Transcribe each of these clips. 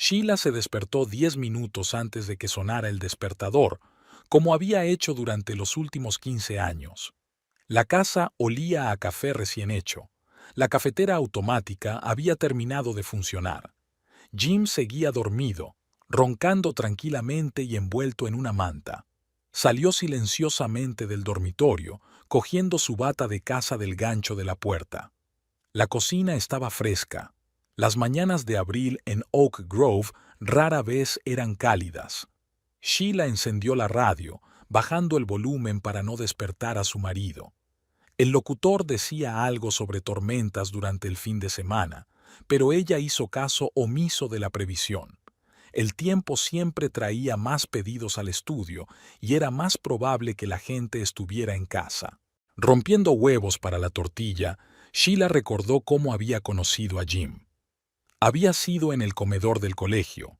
Sheila se despertó 10 minutos antes de que sonara el despertador, como había hecho durante los últimos 15 años. La casa olía a café recién hecho. La cafetera automática había terminado de funcionar. Jim seguía dormido, roncando tranquilamente y envuelto en una manta. Salió silenciosamente del dormitorio, cogiendo su bata de casa del gancho de la puerta. La cocina estaba fresca. Las mañanas de abril en Oak Grove rara vez eran cálidas. Sheila encendió la radio, bajando el volumen para no despertar a su marido. El locutor decía algo sobre tormentas durante el fin de semana, pero ella hizo caso omiso de la previsión. El tiempo siempre traía más pedidos al estudio y era más probable que la gente estuviera en casa. Rompiendo huevos para la tortilla, Sheila recordó cómo había conocido a Jim. Había sido en el comedor del colegio.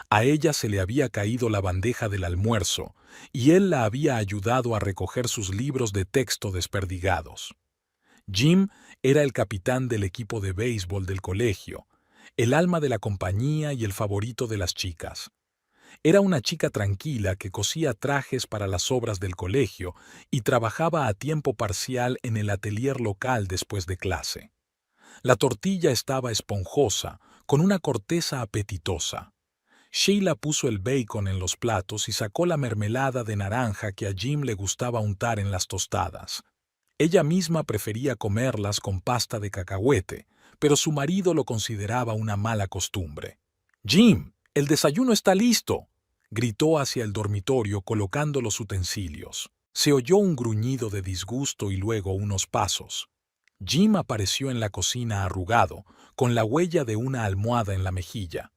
A ella se le había caído la bandeja del almuerzo y él la había ayudado a recoger sus libros de texto desperdigados. Jim era el capitán del equipo de béisbol del colegio, el alma de la compañía y el favorito de las chicas. Era una chica tranquila que cosía trajes para las obras del colegio y trabajaba a tiempo parcial en el atelier local después de clase. La tortilla estaba esponjosa, con una corteza apetitosa. Sheila puso el bacon en los platos y sacó la mermelada de naranja que a Jim le gustaba untar en las tostadas. Ella misma prefería comerlas con pasta de cacahuete, pero su marido lo consideraba una mala costumbre. «Jim, el desayuno está listo», gritó hacia el dormitorio colocando los utensilios. Se oyó un gruñido de disgusto y luego unos pasos. Jim apareció en la cocina arrugado, con la huella de una almohada en la mejilla.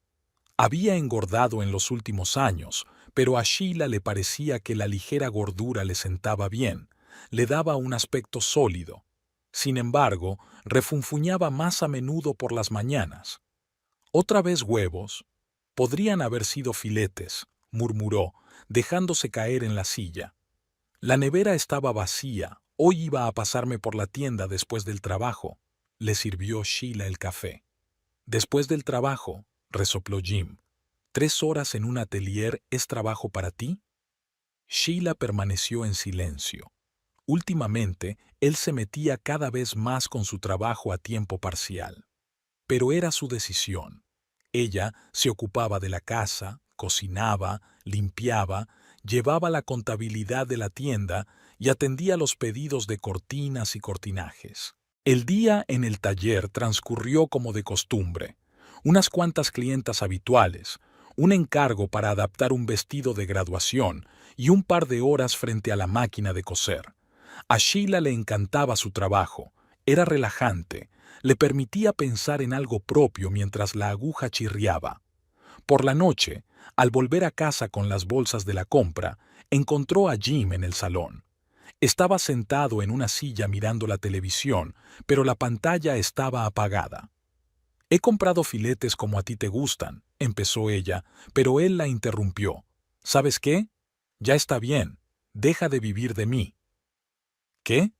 Había engordado en los últimos años, pero a Sheila le parecía que la ligera gordura le sentaba bien, le daba un aspecto sólido. Sin embargo, refunfuñaba más a menudo por las mañanas. «¿Otra vez huevos? Podrían haber sido filetes», murmuró, dejándose caer en la silla. La nevera estaba vacía, hoy iba a pasarme por la tienda después del trabajo. Le sirvió Sheila el café. «Después del trabajo», resopló Jim. «¿3 horas en un atelier es trabajo para ti?» Sheila permaneció en silencio. Últimamente, él se metía cada vez más con su trabajo a tiempo parcial. Pero era su decisión. Ella se ocupaba de la casa, cocinaba, limpiaba, llevaba la contabilidad de la tienda y atendía los pedidos de cortinas y cortinajes. El día en el taller transcurrió como de costumbre. Unas cuantas clientas habituales, un encargo para adaptar un vestido de graduación y un par de horas frente a la máquina de coser. A Sheila le encantaba su trabajo, era relajante, le permitía pensar en algo propio mientras la aguja chirriaba. Por la noche, al volver a casa con las bolsas de la compra, encontró a Jim en el salón. Estaba sentado en una silla mirando la televisión, pero la pantalla estaba apagada. «He comprado filetes como a ti te gustan», empezó ella, pero él la interrumpió. «¿Sabes qué? Ya está bien. Deja de vivir de mí». «¿Qué?».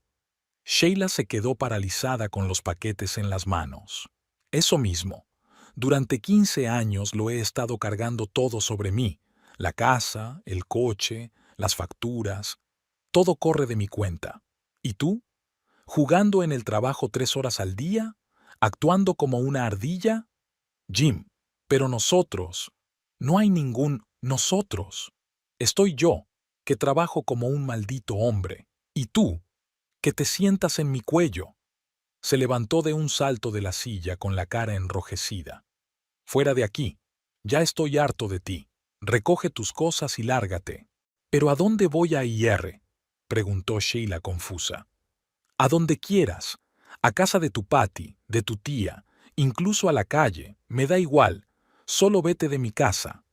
Sheila se quedó paralizada con los paquetes en las manos. «Eso mismo. Durante 15 años lo he estado cargando todo sobre mí. La casa, el coche, las facturas. Todo corre de mi cuenta. ¿Y tú? ¿Jugando en el trabajo 3 horas al día? ¿Actuando como una ardilla? Jim, pero nosotros. No hay ningún nosotros. Estoy yo, que trabajo como un maldito hombre. Y tú, que te sientas en mi cuello». Se levantó de un salto de la silla con la cara enrojecida. «Fuera de aquí. Ya estoy harto de ti. Recoge tus cosas y lárgate». «¿Pero a dónde voy a ir?», preguntó Sheila confusa. «A donde quieras. A casa de tu Patty, de tu tía, incluso a la calle. Me da igual. Solo vete de mi casa».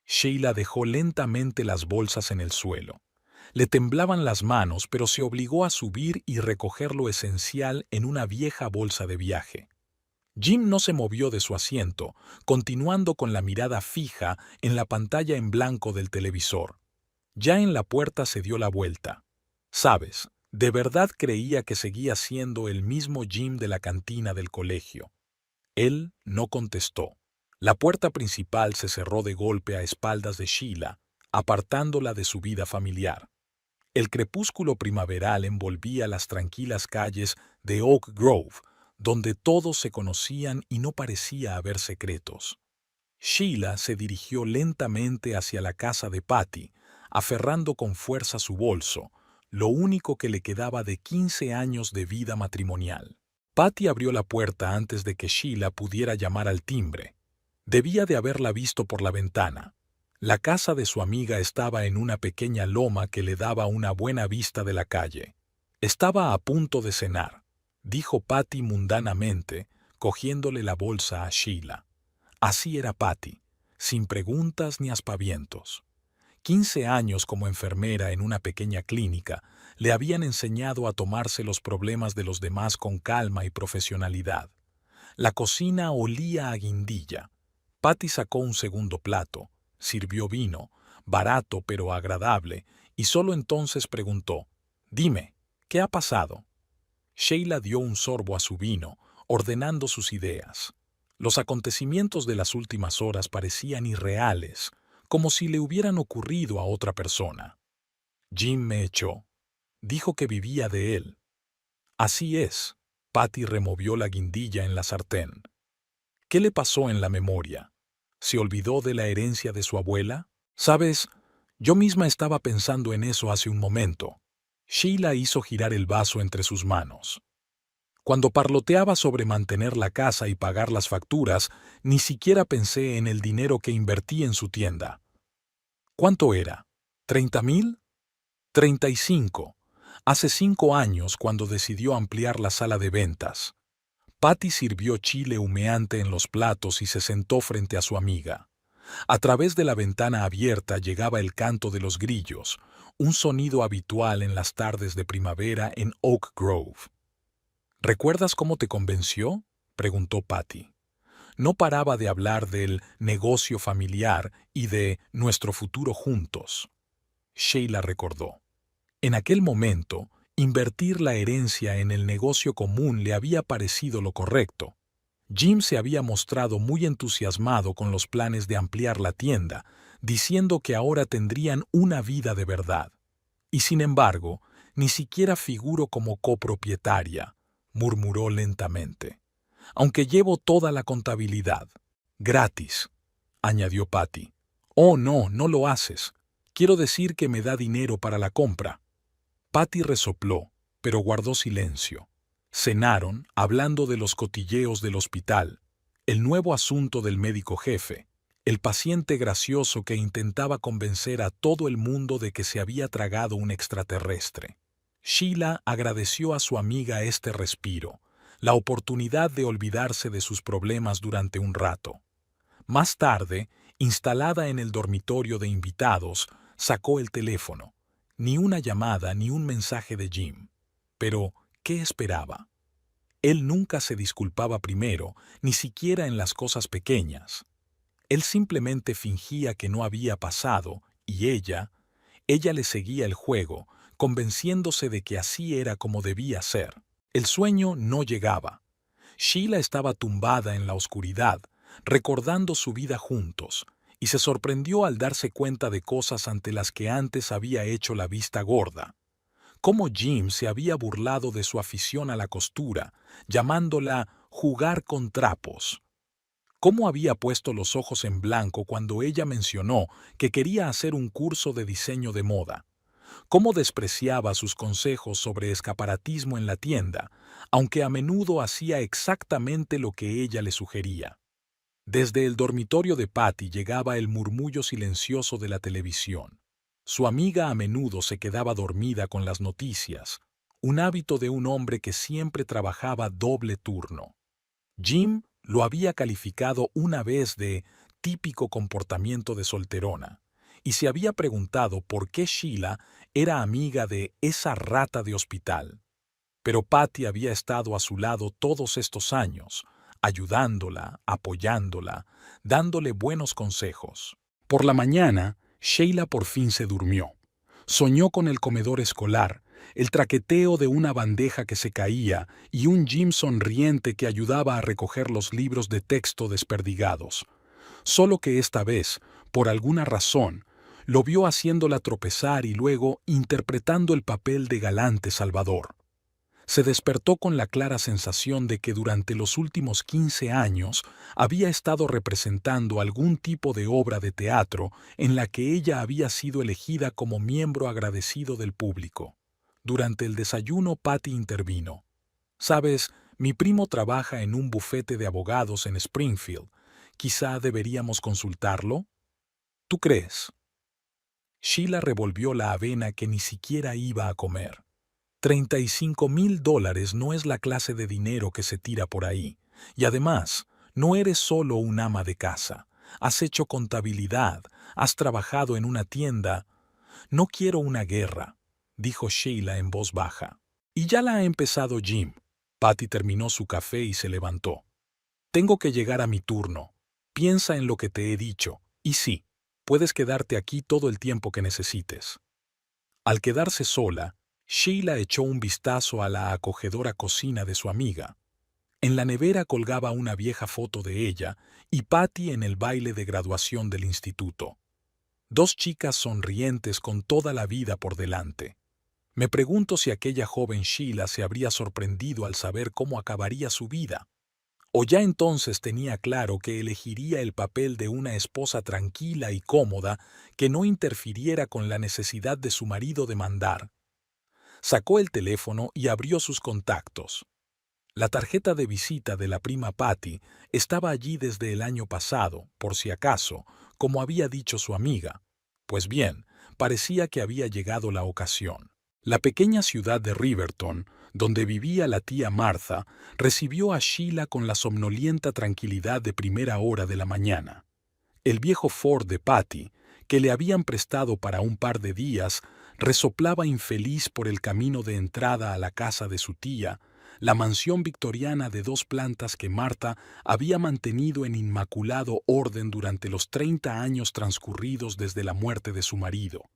Sheila dejó lentamente las bolsas en el suelo. Le temblaban las manos, pero se obligó a subir y recoger lo esencial en una vieja bolsa de viaje. Jim no se movió de su asiento, continuando con la mirada fija en la pantalla en blanco del televisor. Ya en la puerta se dio la vuelta. «Sabes, de verdad creía que seguía siendo el mismo Jim de la cantina del colegio». Él no contestó. La puerta principal se cerró de golpe a espaldas de Sheila, apartándola de su vida familiar. El crepúsculo primaveral envolvía las tranquilas calles de Oak Grove, donde todos se conocían y no parecía haber secretos. Sheila se dirigió lentamente hacia la casa de Patty, aferrando con fuerza su bolso, lo único que le quedaba de 15 años de vida matrimonial. Patty abrió la puerta antes de que Sheila pudiera llamar al timbre. Debía de haberla visto por la ventana. La casa de su amiga estaba en una pequeña loma que le daba una buena vista de la calle. Estaba a punto de cenar, dijo Patty mundanamente, cogiéndole la bolsa a Sheila. Así era Patty, sin preguntas ni aspavientos. 15 años como enfermera en una pequeña clínica le habían enseñado a tomarse los problemas de los demás con calma y profesionalidad. La cocina olía a guindilla. Patty sacó un segundo plato, sirvió vino, barato pero agradable, y solo entonces preguntó: «Dime, ¿qué ha pasado?». Sheila dio un sorbo a su vino, ordenando sus ideas. Los acontecimientos de las últimas horas parecían irreales, como si le hubieran ocurrido a otra persona. «Jim me echó. Dijo que vivía de él». «Así es». Patty removió la guindilla en la sartén. «¿Qué le pasó en la memoria? ¿Se olvidó de la herencia de su abuela? Sabes, yo misma estaba pensando en eso hace un momento». Sheila hizo girar el vaso entre sus manos. «Cuando parloteaba sobre mantener la casa y pagar las facturas, ni siquiera pensé en el dinero que invertí en su tienda». «¿Cuánto era? ¿30,000? 35. Hace 5 años cuando decidió ampliar la sala de ventas». Patty sirvió chile humeante en los platos y se sentó frente a su amiga. A través de la ventana abierta llegaba el canto de los grillos, un sonido habitual en las tardes de primavera en Oak Grove. «¿Recuerdas cómo te convenció?», preguntó Patty. No paraba de hablar del negocio familiar y de nuestro futuro juntos. Sheila recordó. En aquel momento, invertir la herencia en el negocio común le había parecido lo correcto. Jim se había mostrado muy entusiasmado con los planes de ampliar la tienda, diciendo que ahora tendrían una vida de verdad. Y sin embargo, ni siquiera figuro como copropietaria, murmuró lentamente. Aunque llevo toda la contabilidad. Gratis, añadió Patty. «Oh, no, no lo haces. Quiero decir que me da dinero para la compra». Patty resopló, pero guardó silencio. Cenaron, hablando de los cotilleos del hospital, el nuevo asunto del médico jefe, el paciente gracioso que intentaba convencer a todo el mundo de que se había tragado un extraterrestre. Sheila agradeció a su amiga este respiro, la oportunidad de olvidarse de sus problemas durante un rato. Más tarde, instalada en el dormitorio de invitados, sacó el teléfono. Ni una llamada ni un mensaje de Jim. Pero, ¿qué esperaba? Él nunca se disculpaba primero, ni siquiera en las cosas pequeñas. Él simplemente fingía que no había pasado, y ella le seguía el juego, convenciéndose de que así era como debía ser. El sueño no llegaba. Sheila estaba tumbada en la oscuridad, recordando su vida juntos, y se sorprendió al darse cuenta de cosas ante las que antes había hecho la vista gorda. Cómo Jim se había burlado de su afición a la costura, llamándola jugar con trapos. Cómo había puesto los ojos en blanco cuando ella mencionó que quería hacer un curso de diseño de moda. Cómo despreciaba sus consejos sobre escaparatismo en la tienda, aunque a menudo hacía exactamente lo que ella le sugería. Desde el dormitorio de Patty llegaba el murmullo silencioso de la televisión. Su amiga a menudo se quedaba dormida con las noticias, un hábito de un hombre que siempre trabajaba doble turno. Jim lo había calificado una vez de típico comportamiento de solterona, y se había preguntado por qué Sheila era amiga de esa rata de hospital. Pero Patty había estado a su lado todos estos años, ayudándola, apoyándola, dándole buenos consejos. Por la mañana, Sheila por fin se durmió. Soñó con el comedor escolar, el traqueteo de una bandeja que se caía y un Jim sonriente que ayudaba a recoger los libros de texto desperdigados. solo que esta vez, por alguna razón, lo vio haciéndola tropezar y luego interpretando el papel de galante salvador. Se despertó con la clara sensación de que durante los últimos 15 años había estado representando algún tipo de obra de teatro en la que ella había sido elegida como miembro agradecido del público. Durante el desayuno, Patty intervino. «Sabes, mi primo trabaja en un bufete de abogados en Springfield. ¿Quizá deberíamos consultarlo? ¿Tú crees?» Sheila revolvió la avena que ni siquiera iba a comer. $35,000 no es la clase de dinero que se tira por ahí. Y además, no eres solo un ama de casa. Has hecho contabilidad, has trabajado en una tienda. No quiero una guerra, dijo Sheila en voz baja. Y ya la ha empezado Jim. Patty terminó su café y se levantó. Tengo que llegar a mi turno. Piensa en lo que te he dicho. Y sí, puedes quedarte aquí todo el tiempo que necesites. Al quedarse sola, Sheila echó un vistazo a la acogedora cocina de su amiga. En la nevera colgaba una vieja foto de ella y Patty en el baile de graduación del instituto. Dos chicas sonrientes con toda la vida por delante. Me pregunto si aquella joven Sheila se habría sorprendido al saber cómo acabaría su vida. O ya entonces tenía claro que elegiría el papel de una esposa tranquila y cómoda que no interfiriera con la necesidad de su marido de mandar. Sacó el teléfono y abrió sus contactos. La tarjeta de visita de la prima Patty estaba allí desde el año pasado, por si acaso, como había dicho su amiga. Pues bien, parecía que había llegado la ocasión. La pequeña ciudad de Riverton, donde vivía la tía Martha, recibió a Sheila con la somnolienta tranquilidad de primera hora de la mañana. El viejo Ford de Patty, que le habían prestado para un par de días, resoplaba infeliz por el camino de entrada a la casa de su tía, la mansión victoriana de 2 plantas que Martha había mantenido en inmaculado orden durante los 30 años transcurridos desde la muerte de su marido.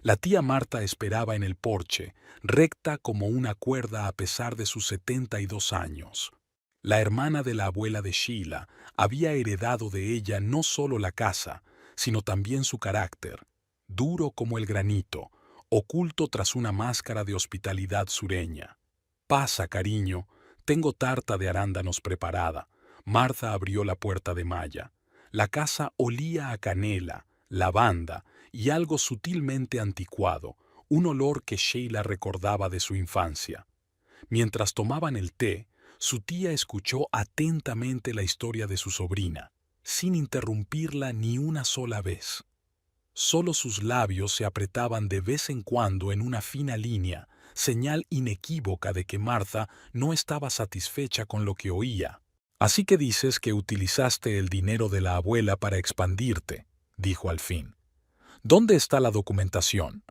La tía Martha esperaba en el porche, recta como una cuerda a pesar de sus 72 años. La hermana de la abuela de Sheila había heredado de ella no solo la casa, sino también su carácter, duro como el granito, oculto tras una máscara de hospitalidad sureña. «Pasa, cariño, tengo tarta de arándanos preparada». Martha abrió la puerta de malla. La casa olía a canela, lavanda y algo sutilmente anticuado, un olor que Sheila recordaba de su infancia. Mientras tomaban el té, su tía escuchó atentamente la historia de su sobrina, sin interrumpirla ni una sola vez. Solo sus labios se apretaban de vez en cuando en una fina línea, señal inequívoca de que Martha no estaba satisfecha con lo que oía. «Así que dices que utilizaste el dinero de la abuela para expandirte», dijo al fin. «¿Dónde está la documentación?»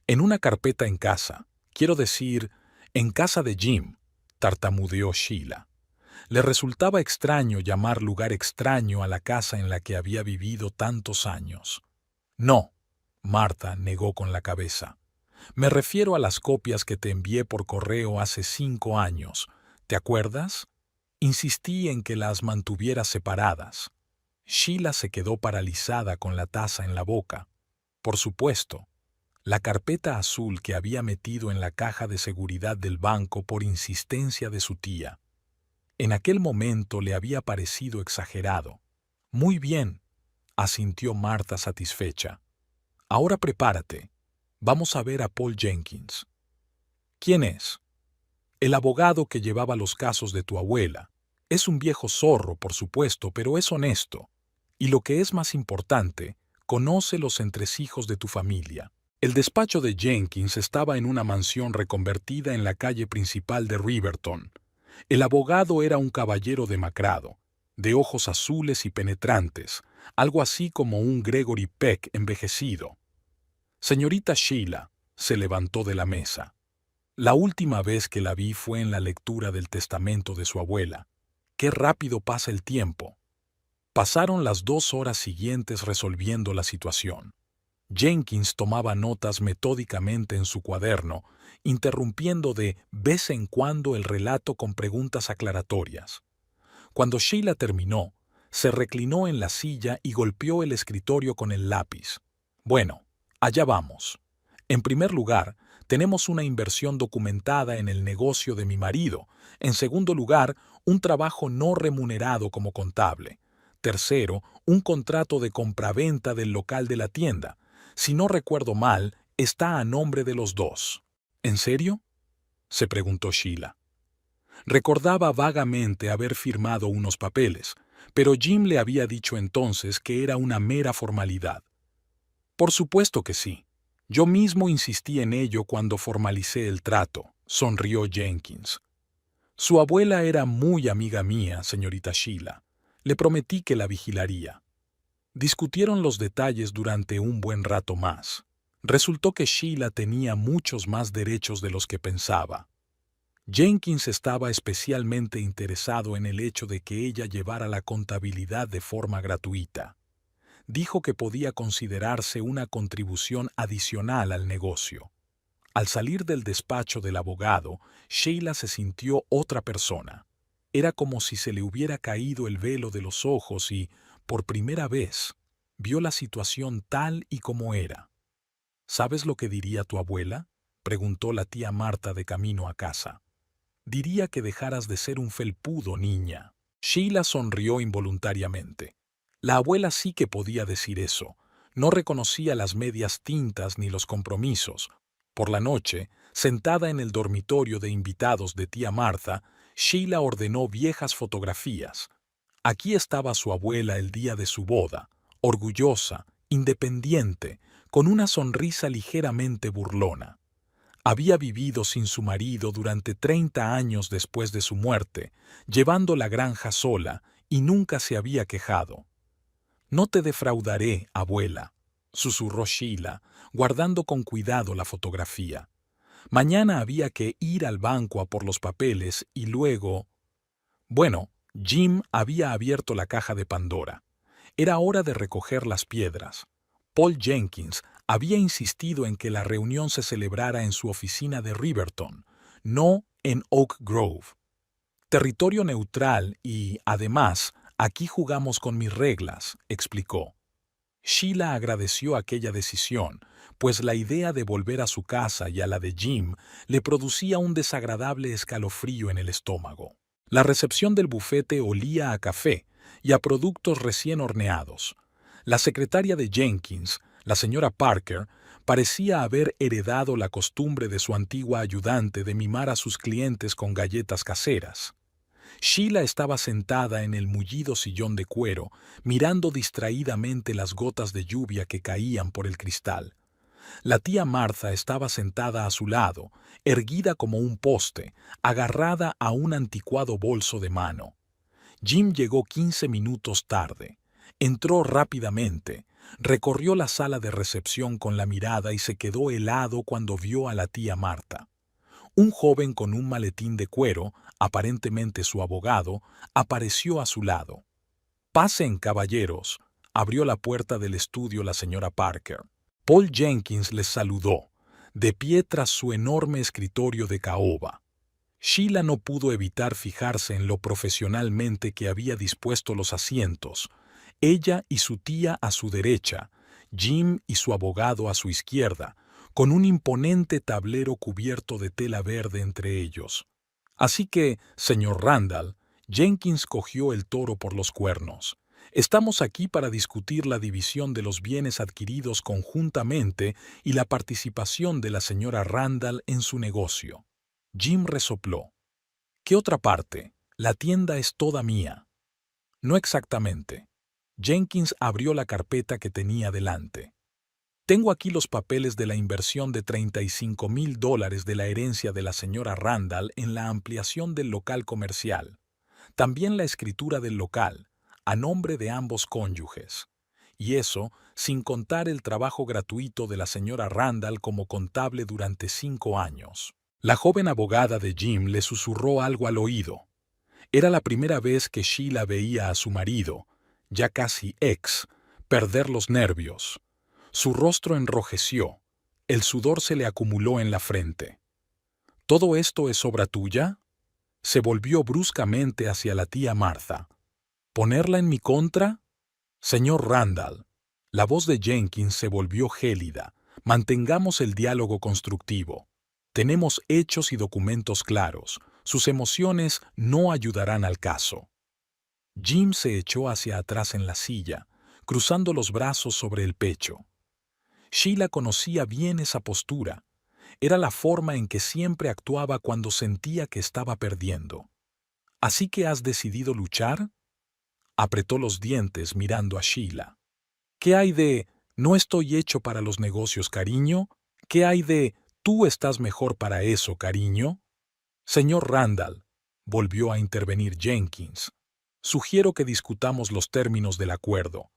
«En una carpeta en casa. Quiero decir, en casa de Jim», tartamudeó Sheila. Le resultaba extraño llamar lugar extraño a la casa en la que había vivido tantos años. «No», Martha negó con la cabeza. «Me refiero a las copias que te envié por correo hace 5 años. ¿Te acuerdas? Insistí en que las mantuvieras separadas». Sheila se quedó paralizada con la taza en la boca. Por supuesto, la carpeta azul que había metido en la caja de seguridad del banco por insistencia de su tía. En aquel momento le había parecido exagerado. «Muy bien», asintió Martha satisfecha. «Ahora prepárate. Vamos a ver a Paul Jenkins». «¿Quién es?» «El abogado que llevaba los casos de tu abuela. Es un viejo zorro, por supuesto, pero es honesto. Y lo que es más importante, conoce los entresijos de tu familia». El despacho de Jenkins estaba en una mansión reconvertida en la calle principal de Riverton. El abogado era un caballero demacrado, de ojos azules y penetrantes, algo así como un Gregory Peck envejecido. «Señorita Sheila», se levantó de la mesa. «La última vez que la vi fue en la lectura del testamento de su abuela. Qué rápido pasa el tiempo». Pasaron las 2 horas siguientes resolviendo la situación. Jenkins tomaba notas metódicamente en su cuaderno, interrumpiendo de vez en cuando el relato con preguntas aclaratorias. Cuando Sheila terminó, Se reclinó en la silla y golpeó el escritorio con el lápiz. Bueno, allá vamos. En primer lugar, tenemos una inversión documentada en el negocio de mi marido. En segundo lugar, un trabajo no remunerado como contable. Tercero, un contrato de compraventa del local de la tienda. Si no recuerdo mal, está a nombre de los dos. ¿En serio?, se preguntó Sheila. Recordaba vagamente haber firmado unos papeles, pero Jim le había dicho entonces que era una mera formalidad. Por supuesto que sí. Yo mismo insistí en ello cuando formalicé el trato, sonrió Jenkins. Su abuela era muy amiga mía, señorita Sheila. Le prometí que la vigilaría. Discutieron los detalles durante un buen rato más. Resultó que Sheila tenía muchos más derechos de los que pensaba. Jenkins estaba especialmente interesado en el hecho de que ella llevara la contabilidad de forma gratuita. Dijo que podía considerarse una contribución adicional al negocio. Al salir del despacho del abogado, Sheila se sintió otra persona. Era como si se le hubiera caído el velo de los ojos y, por primera vez, vio la situación tal y como era. ¿Sabes lo que diría tu abuela?, preguntó la tía Marta de camino a casa. Diría que dejaras de ser un felpudo, niña. Sheila sonrió involuntariamente. La abuela sí que podía decir eso. No reconocía las medias tintas ni los compromisos. Por la noche, sentada en el dormitorio de invitados de tía Marta, Sheila ordenó viejas fotografías. Aquí estaba su abuela el día de su boda, orgullosa, independiente, con una sonrisa ligeramente burlona. Había vivido sin su marido durante 30 años después de su muerte, llevando la granja sola, y nunca se había quejado. «No te defraudaré, abuela», susurró Sheila, guardando con cuidado la fotografía. Mañana había que ir al banco a por los papeles y luego... Bueno, Jim había abierto la caja de Pandora. Era hora de recoger las piedras. Paul Jenkins había insistido en que la reunión se celebrara en su oficina de Riverton, no en Oak Grove. Territorio neutral y, además, aquí jugamos con mis reglas, explicó. Sheila agradeció aquella decisión, pues la idea de volver a su casa y a la de Jim le producía un desagradable escalofrío en el estómago. La recepción del bufete olía a café y a productos recién horneados. La secretaria de Jenkins, la señora Parker, parecía haber heredado la costumbre de su antigua ayudante de mimar a sus clientes con galletas caseras. Sheila estaba sentada en el mullido sillón de cuero, mirando distraídamente las gotas de lluvia que caían por el cristal. La tía Martha estaba sentada a su lado, erguida como un poste, agarrada a un anticuado bolso de mano. Jim llegó 15 minutos tarde. Entró rápidamente, recorrió la sala de recepción con la mirada y se quedó helado cuando vio a la tía Marta. Un joven con un maletín de cuero, aparentemente su abogado, apareció a su lado. «Pasen, caballeros», abrió la puerta del estudio la señora Parker. Paul Jenkins les saludó, de pie tras su enorme escritorio de caoba. Sheila no pudo evitar fijarse en lo profesionalmente que había dispuesto los asientos, ella y su tía a su derecha, Jim y su abogado a su izquierda, con un imponente tablero cubierto de tela verde entre ellos. Así que, señor Randall, Jenkins cogió el toro por los cuernos. Estamos aquí para discutir la división de los bienes adquiridos conjuntamente y la participación de la señora Randall en su negocio. Jim resopló. ¿Qué otra parte? La tienda es toda mía. No exactamente. Jenkins abrió la carpeta que tenía delante. Tengo aquí los papeles de la inversión de $35,000 de la herencia de la señora Randall en la ampliación del local comercial. También la escritura del local, a nombre de ambos cónyuges. Y eso sin contar el trabajo gratuito de la señora Randall como contable durante 5 años. La joven abogada de Jim le susurró algo al oído. Era la primera vez que Sheila veía a su marido, ya casi ex, perder los nervios. Su rostro enrojeció, el sudor se le acumuló en la frente. ¿Todo esto es obra tuya? Se volvió bruscamente hacia la tía Martha. ¿Ponerla en mi contra? Señor Randall. La voz de Jenkins se volvió gélida. Mantengamos el diálogo constructivo. Tenemos hechos y documentos claros. Sus emociones no ayudarán al caso. Jim se echó hacia atrás en la silla, cruzando los brazos sobre el pecho. Sheila conocía bien esa postura. Era la forma en que siempre actuaba cuando sentía que estaba perdiendo. ¿Así que has decidido luchar? Apretó los dientes mirando a Sheila. ¿Qué hay de no estoy hecho para los negocios, cariño? ¿Qué hay de tú estás mejor para eso, cariño? Señor Randall, volvió a intervenir Jenkins, sugiero que discutamos los términos del acuerdo.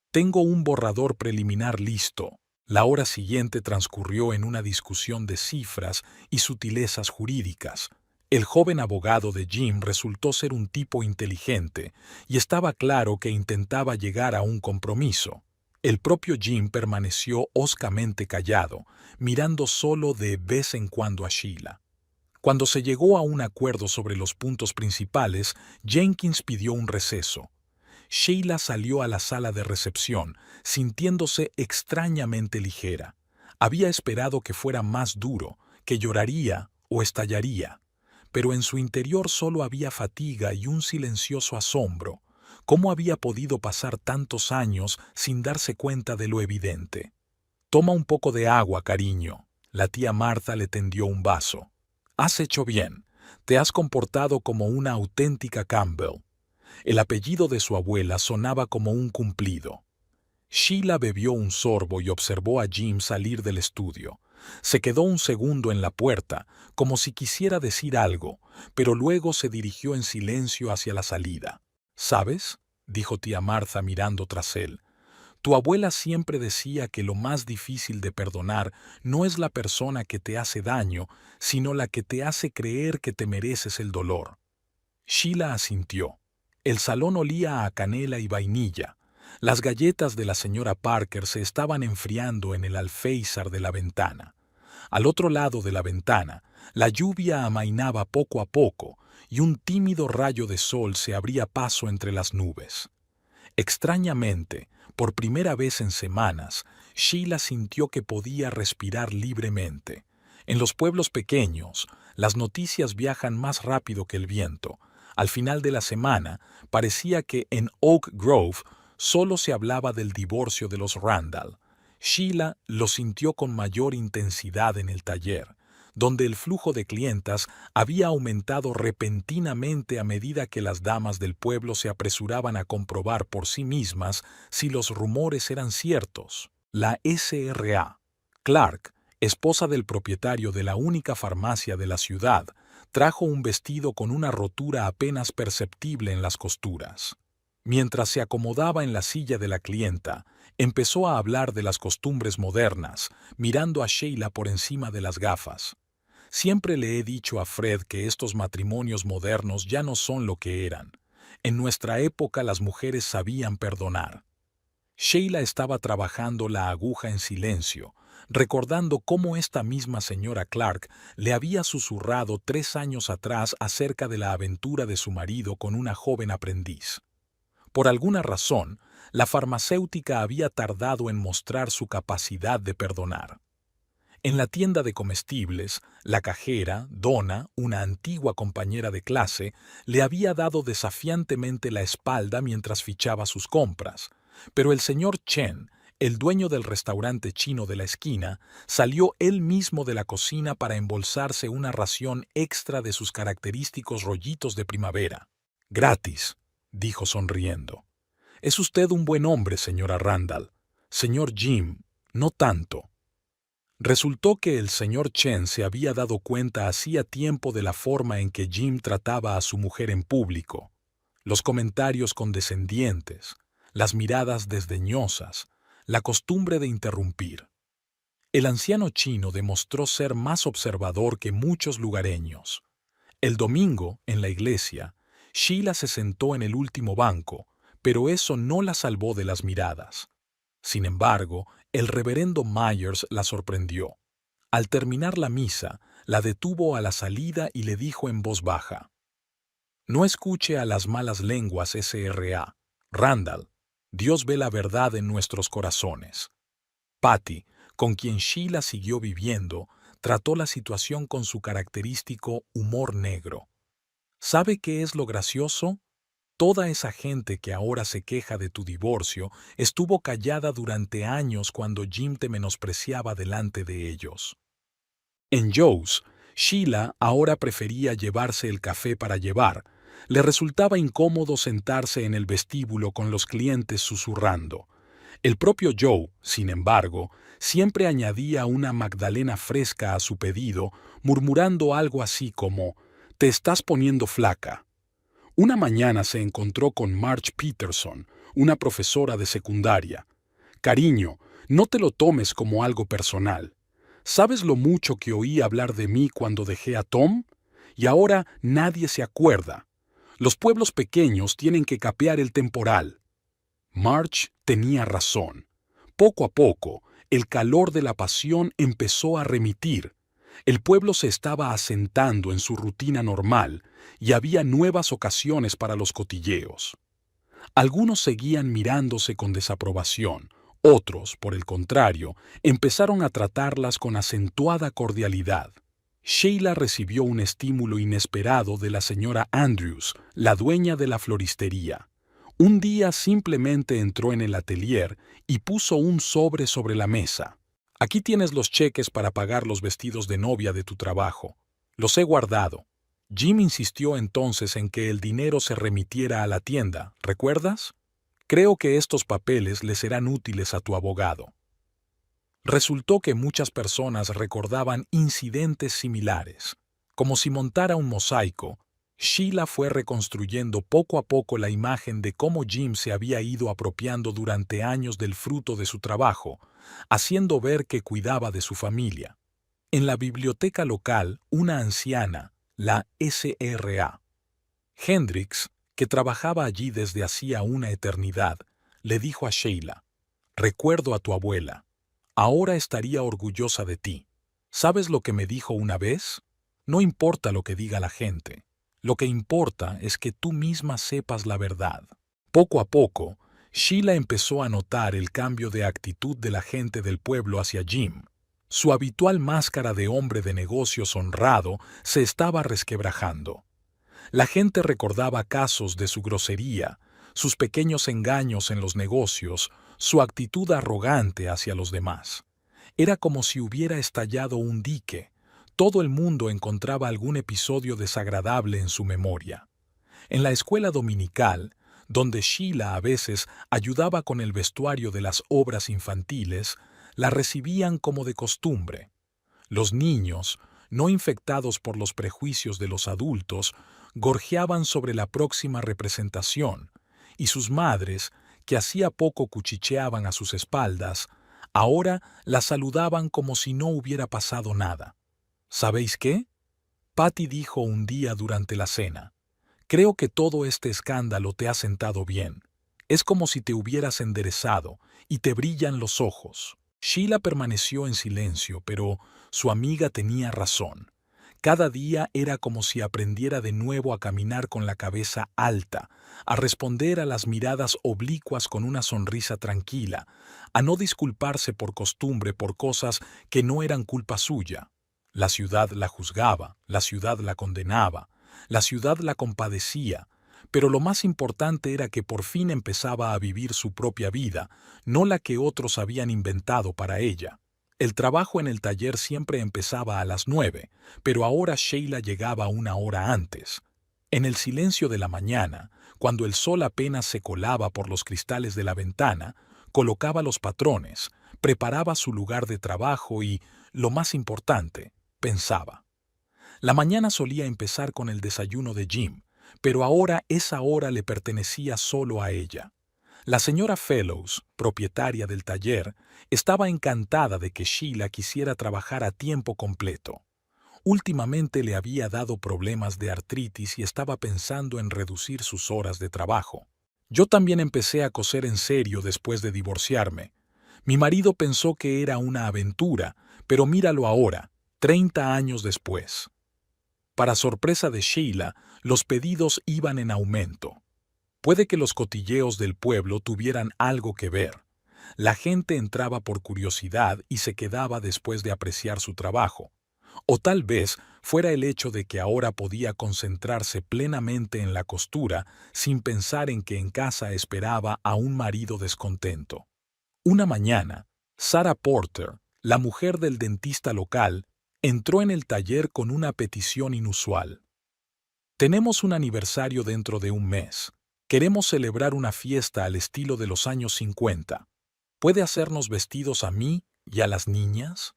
Tengo un borrador preliminar listo. La hora siguiente transcurrió en una discusión de cifras y sutilezas jurídicas. El joven abogado de Jim resultó ser un tipo inteligente y estaba claro que intentaba llegar a un compromiso. El propio Jim permaneció hoscamente callado, mirando solo de vez en cuando a Sheila. Cuando se llegó a un acuerdo sobre los puntos principales, Jenkins pidió un receso. Sheila salió a la sala de recepción, sintiéndose extrañamente ligera. Había esperado que fuera más duro, que lloraría o estallaría. Pero en su interior solo había fatiga y un silencioso asombro. ¿Cómo había podido pasar tantos años sin darse cuenta de lo evidente? Toma un poco de agua, cariño. La tía Martha le tendió un vaso. Has hecho bien. Te has comportado como una auténtica Campbell. El apellido de su abuela sonaba como un cumplido. Sheila bebió un sorbo y observó a Jim salir del estudio. Se quedó un segundo en la puerta, como si quisiera decir algo, pero luego se dirigió en silencio hacia la salida. ¿Sabes?, dijo tía Martha mirando tras él. Tu abuela siempre decía que lo más difícil de perdonar no es la persona que te hace daño, sino la que te hace creer que te mereces el dolor. Sheila asintió. El salón olía a canela y vainilla. Las galletas de la señora Parker se estaban enfriando en el alféizar de la ventana. Al otro lado de la ventana, la lluvia amainaba poco a poco y un tímido rayo de sol se abría paso entre las nubes. Extrañamente, por primera vez en semanas, Sheila sintió que podía respirar libremente. En los pueblos pequeños, las noticias viajan más rápido que el viento. Al final de la semana, parecía que en Oak Grove solo se hablaba del divorcio de los Randall. Sheila lo sintió con mayor intensidad en el taller, donde el flujo de clientas había aumentado repentinamente a medida que las damas del pueblo se apresuraban a comprobar por sí mismas si los rumores eran ciertos. La S.R.A. Clark, esposa del propietario de la única farmacia de la ciudad, trajo un vestido con una rotura apenas perceptible en las costuras. Mientras se acomodaba en la silla de la clienta, empezó a hablar de las costumbres modernas, mirando a Sheila por encima de las gafas. Siempre le he dicho a Fred que estos matrimonios modernos ya no son lo que eran. En nuestra época las mujeres sabían perdonar. Sheila estaba trabajando la aguja en silencio, recordando cómo esta misma señora Clark le había susurrado 3 años atrás acerca de la aventura de su marido con una joven aprendiz. Por alguna razón, la farmacéutica había tardado en mostrar su capacidad de perdonar. En la tienda de comestibles, la cajera, Donna, una antigua compañera de clase, le había dado desafiantemente la espalda mientras fichaba sus compras, pero el señor Chen, el dueño del restaurante chino de la esquina, salió él mismo de la cocina para embolsarse una ración extra de sus característicos rollitos de primavera. «Gratis», dijo sonriendo. «Es usted un buen hombre, señora Randall. Señor Jim, no tanto». Resultó que el señor Chen se había dado cuenta hacía tiempo de la forma en que Jim trataba a su mujer en público. Los comentarios condescendientes, las miradas desdeñosas, la costumbre de interrumpir. El anciano chino demostró ser más observador que muchos lugareños. El domingo, en la iglesia, Sheila se sentó en el último banco, pero eso no la salvó de las miradas. Sin embargo, el reverendo Myers la sorprendió. Al terminar la misa, la detuvo a la salida y le dijo en voz baja: No escuche a las malas lenguas SRA. Randall, Dios ve la verdad en nuestros corazones. Patty, con quien Sheila siguió viviendo, trató la situación con su característico humor negro. ¿Sabe qué es lo gracioso? Toda esa gente que ahora se queja de tu divorcio estuvo callada durante años cuando Jim te menospreciaba delante de ellos. En Joe's, Sheila ahora prefería llevarse el café para llevar. Le resultaba incómodo sentarse en el vestíbulo con los clientes susurrando. El propio Joe, sin embargo, siempre añadía una magdalena fresca a su pedido, murmurando algo así como, «Te estás poniendo flaca». Una mañana se encontró con Marge Peterson, una profesora de secundaria. «Cariño, no te lo tomes como algo personal. ¿Sabes lo mucho que oí hablar de mí cuando dejé a Tom? Y ahora nadie se acuerda. Los pueblos pequeños tienen que capear el temporal». Marge tenía razón. Poco a poco, el calor de la pasión empezó a remitir. El pueblo se estaba asentando en su rutina normal y había nuevas ocasiones para los cotilleos. Algunos seguían mirándose con desaprobación, otros, por el contrario, empezaron a tratarlas con acentuada cordialidad. Sheila recibió un estímulo inesperado de la señora Andrews, la dueña de la floristería. Un día simplemente entró en el atelier y puso un sobre la mesa. «Aquí tienes los cheques para pagar los vestidos de novia de tu trabajo. Los he guardado». Jim insistió entonces en que el dinero se remitiera a la tienda, ¿recuerdas? «Creo que estos papeles le serán útiles a tu abogado». Resultó que muchas personas recordaban incidentes similares. Como si montara un mosaico, Sheila fue reconstruyendo poco a poco la imagen de cómo Jim se había ido apropiando durante años del fruto de su trabajo, haciendo ver que cuidaba de su familia. En la biblioteca local, una anciana, la SRA. Hendrix, que trabajaba allí desde hacía una eternidad, le dijo a Sheila, «Recuerdo a tu abuela. Ahora estaría orgullosa de ti. ¿Sabes lo que me dijo una vez? No importa lo que diga la gente. Lo que importa es que tú misma sepas la verdad». Poco a poco, Sheila empezó a notar el cambio de actitud de la gente del pueblo hacia Jim. Su habitual máscara de hombre de negocios honrado se estaba resquebrajando. La gente recordaba casos de su grosería, sus pequeños engaños en los negocios, su actitud arrogante hacia los demás. Era como si hubiera estallado un dique. Todo el mundo encontraba algún episodio desagradable en su memoria. En la escuela dominical, donde Sheila a veces ayudaba con el vestuario de las obras infantiles, la recibían como de costumbre. Los niños, no infectados por los prejuicios de los adultos, gorjeaban sobre la próxima representación, y sus madres, que hacía poco cuchicheaban a sus espaldas, ahora la saludaban como si no hubiera pasado nada. ¿Sabéis qué? Patty dijo un día durante la cena, «Creo que todo este escándalo te ha sentado bien. Es como si te hubieras enderezado y te brillan los ojos». Sheila permaneció en silencio, pero su amiga tenía razón. Cada día era como si aprendiera de nuevo a caminar con la cabeza alta, a responder a las miradas oblicuas con una sonrisa tranquila, a no disculparse por costumbre por cosas que no eran culpa suya. La ciudad la juzgaba, la ciudad la condenaba, la ciudad la compadecía, pero lo más importante era que por fin empezaba a vivir su propia vida, no la que otros habían inventado para ella. El trabajo en el taller siempre empezaba a las 9, pero ahora Sheila llegaba una hora antes. En el silencio de la mañana, cuando el sol apenas se colaba por los cristales de la ventana, colocaba los patrones, preparaba su lugar de trabajo y, lo más importante, pensaba. La mañana solía empezar con el desayuno de Jim, pero ahora esa hora le pertenecía solo a ella. La señora Fellows, propietaria del taller, estaba encantada de que Sheila quisiera trabajar a tiempo completo. Últimamente le había dado problemas de artritis y estaba pensando en reducir sus horas de trabajo. «Yo también empecé a coser en serio después de divorciarme. Mi marido pensó que era una aventura, pero míralo ahora, 30 años después». Para sorpresa de Sheila, los pedidos iban en aumento. Puede que los cotilleos del pueblo tuvieran algo que ver. La gente entraba por curiosidad y se quedaba después de apreciar su trabajo. O tal vez fuera el hecho de que ahora podía concentrarse plenamente en la costura sin pensar en que en casa esperaba a un marido descontento. Una mañana, Sarah Porter, la mujer del dentista local, entró en el taller con una petición inusual. Tenemos un aniversario dentro de un mes. Queremos celebrar una fiesta al estilo de los años 50. ¿Puede hacernos vestidos a mí y a las niñas?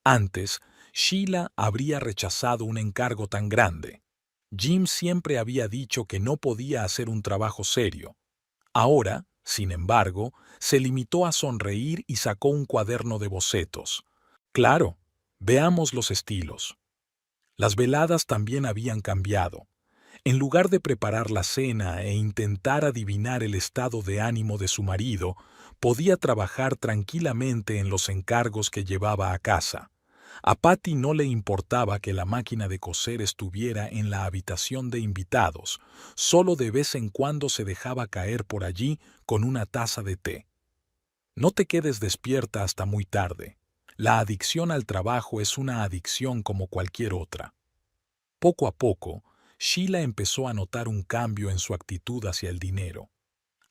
Antes, Sheila habría rechazado un encargo tan grande. Jim siempre había dicho que no podía hacer un trabajo serio. Ahora, sin embargo, se limitó a sonreír y sacó un cuaderno de bocetos. Claro, veamos los estilos. Las veladas también habían cambiado. En lugar de preparar la cena e intentar adivinar el estado de ánimo de su marido, podía trabajar tranquilamente en los encargos que llevaba a casa. A Patty no le importaba que la máquina de coser estuviera en la habitación de invitados, solo de vez en cuando se dejaba caer por allí con una taza de té. No te quedes despierta hasta muy tarde. La adicción al trabajo es una adicción como cualquier otra. Poco a poco, Sheila empezó a notar un cambio en su actitud hacia el dinero.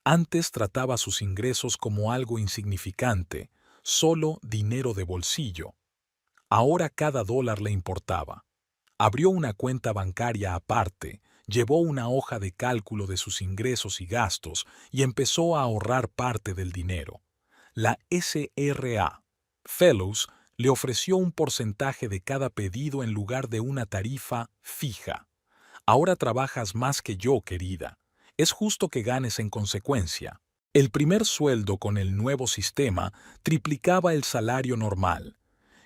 Antes trataba sus ingresos como algo insignificante, solo dinero de bolsillo. Ahora cada dólar le importaba. Abrió una cuenta bancaria aparte, llevó una hoja de cálculo de sus ingresos y gastos y empezó a ahorrar parte del dinero. La SRA, Fellows, le ofreció un porcentaje de cada pedido en lugar de una tarifa fija. Ahora trabajas más que yo, querida. Es justo que ganes en consecuencia. El primer sueldo con el nuevo sistema triplicaba el salario normal.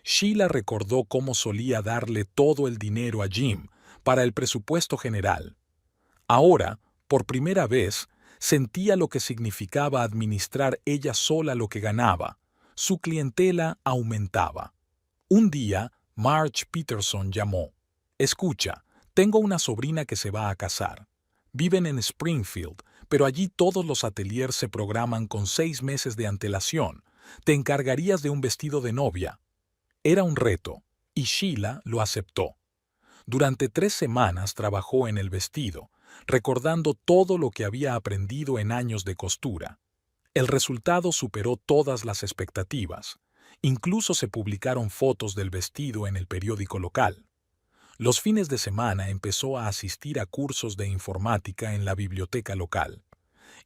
Sheila recordó cómo solía darle todo el dinero a Jim para el presupuesto general. Ahora, por primera vez, sentía lo que significaba administrar ella sola lo que ganaba. Su clientela aumentaba. Un día, Marge Peterson llamó. Escucha, tengo una sobrina que se va a casar. Viven en Springfield, pero allí todos los ateliers se programan con 6 meses de antelación. ¿Te encargarías de un vestido de novia? Era un reto, y Sheila lo aceptó. Durante 3 semanas trabajó en el vestido, recordando todo lo que había aprendido en años de costura. El resultado superó todas las expectativas. Incluso se publicaron fotos del vestido en el periódico local. Los fines de semana empezó a asistir a cursos de informática en la biblioteca local.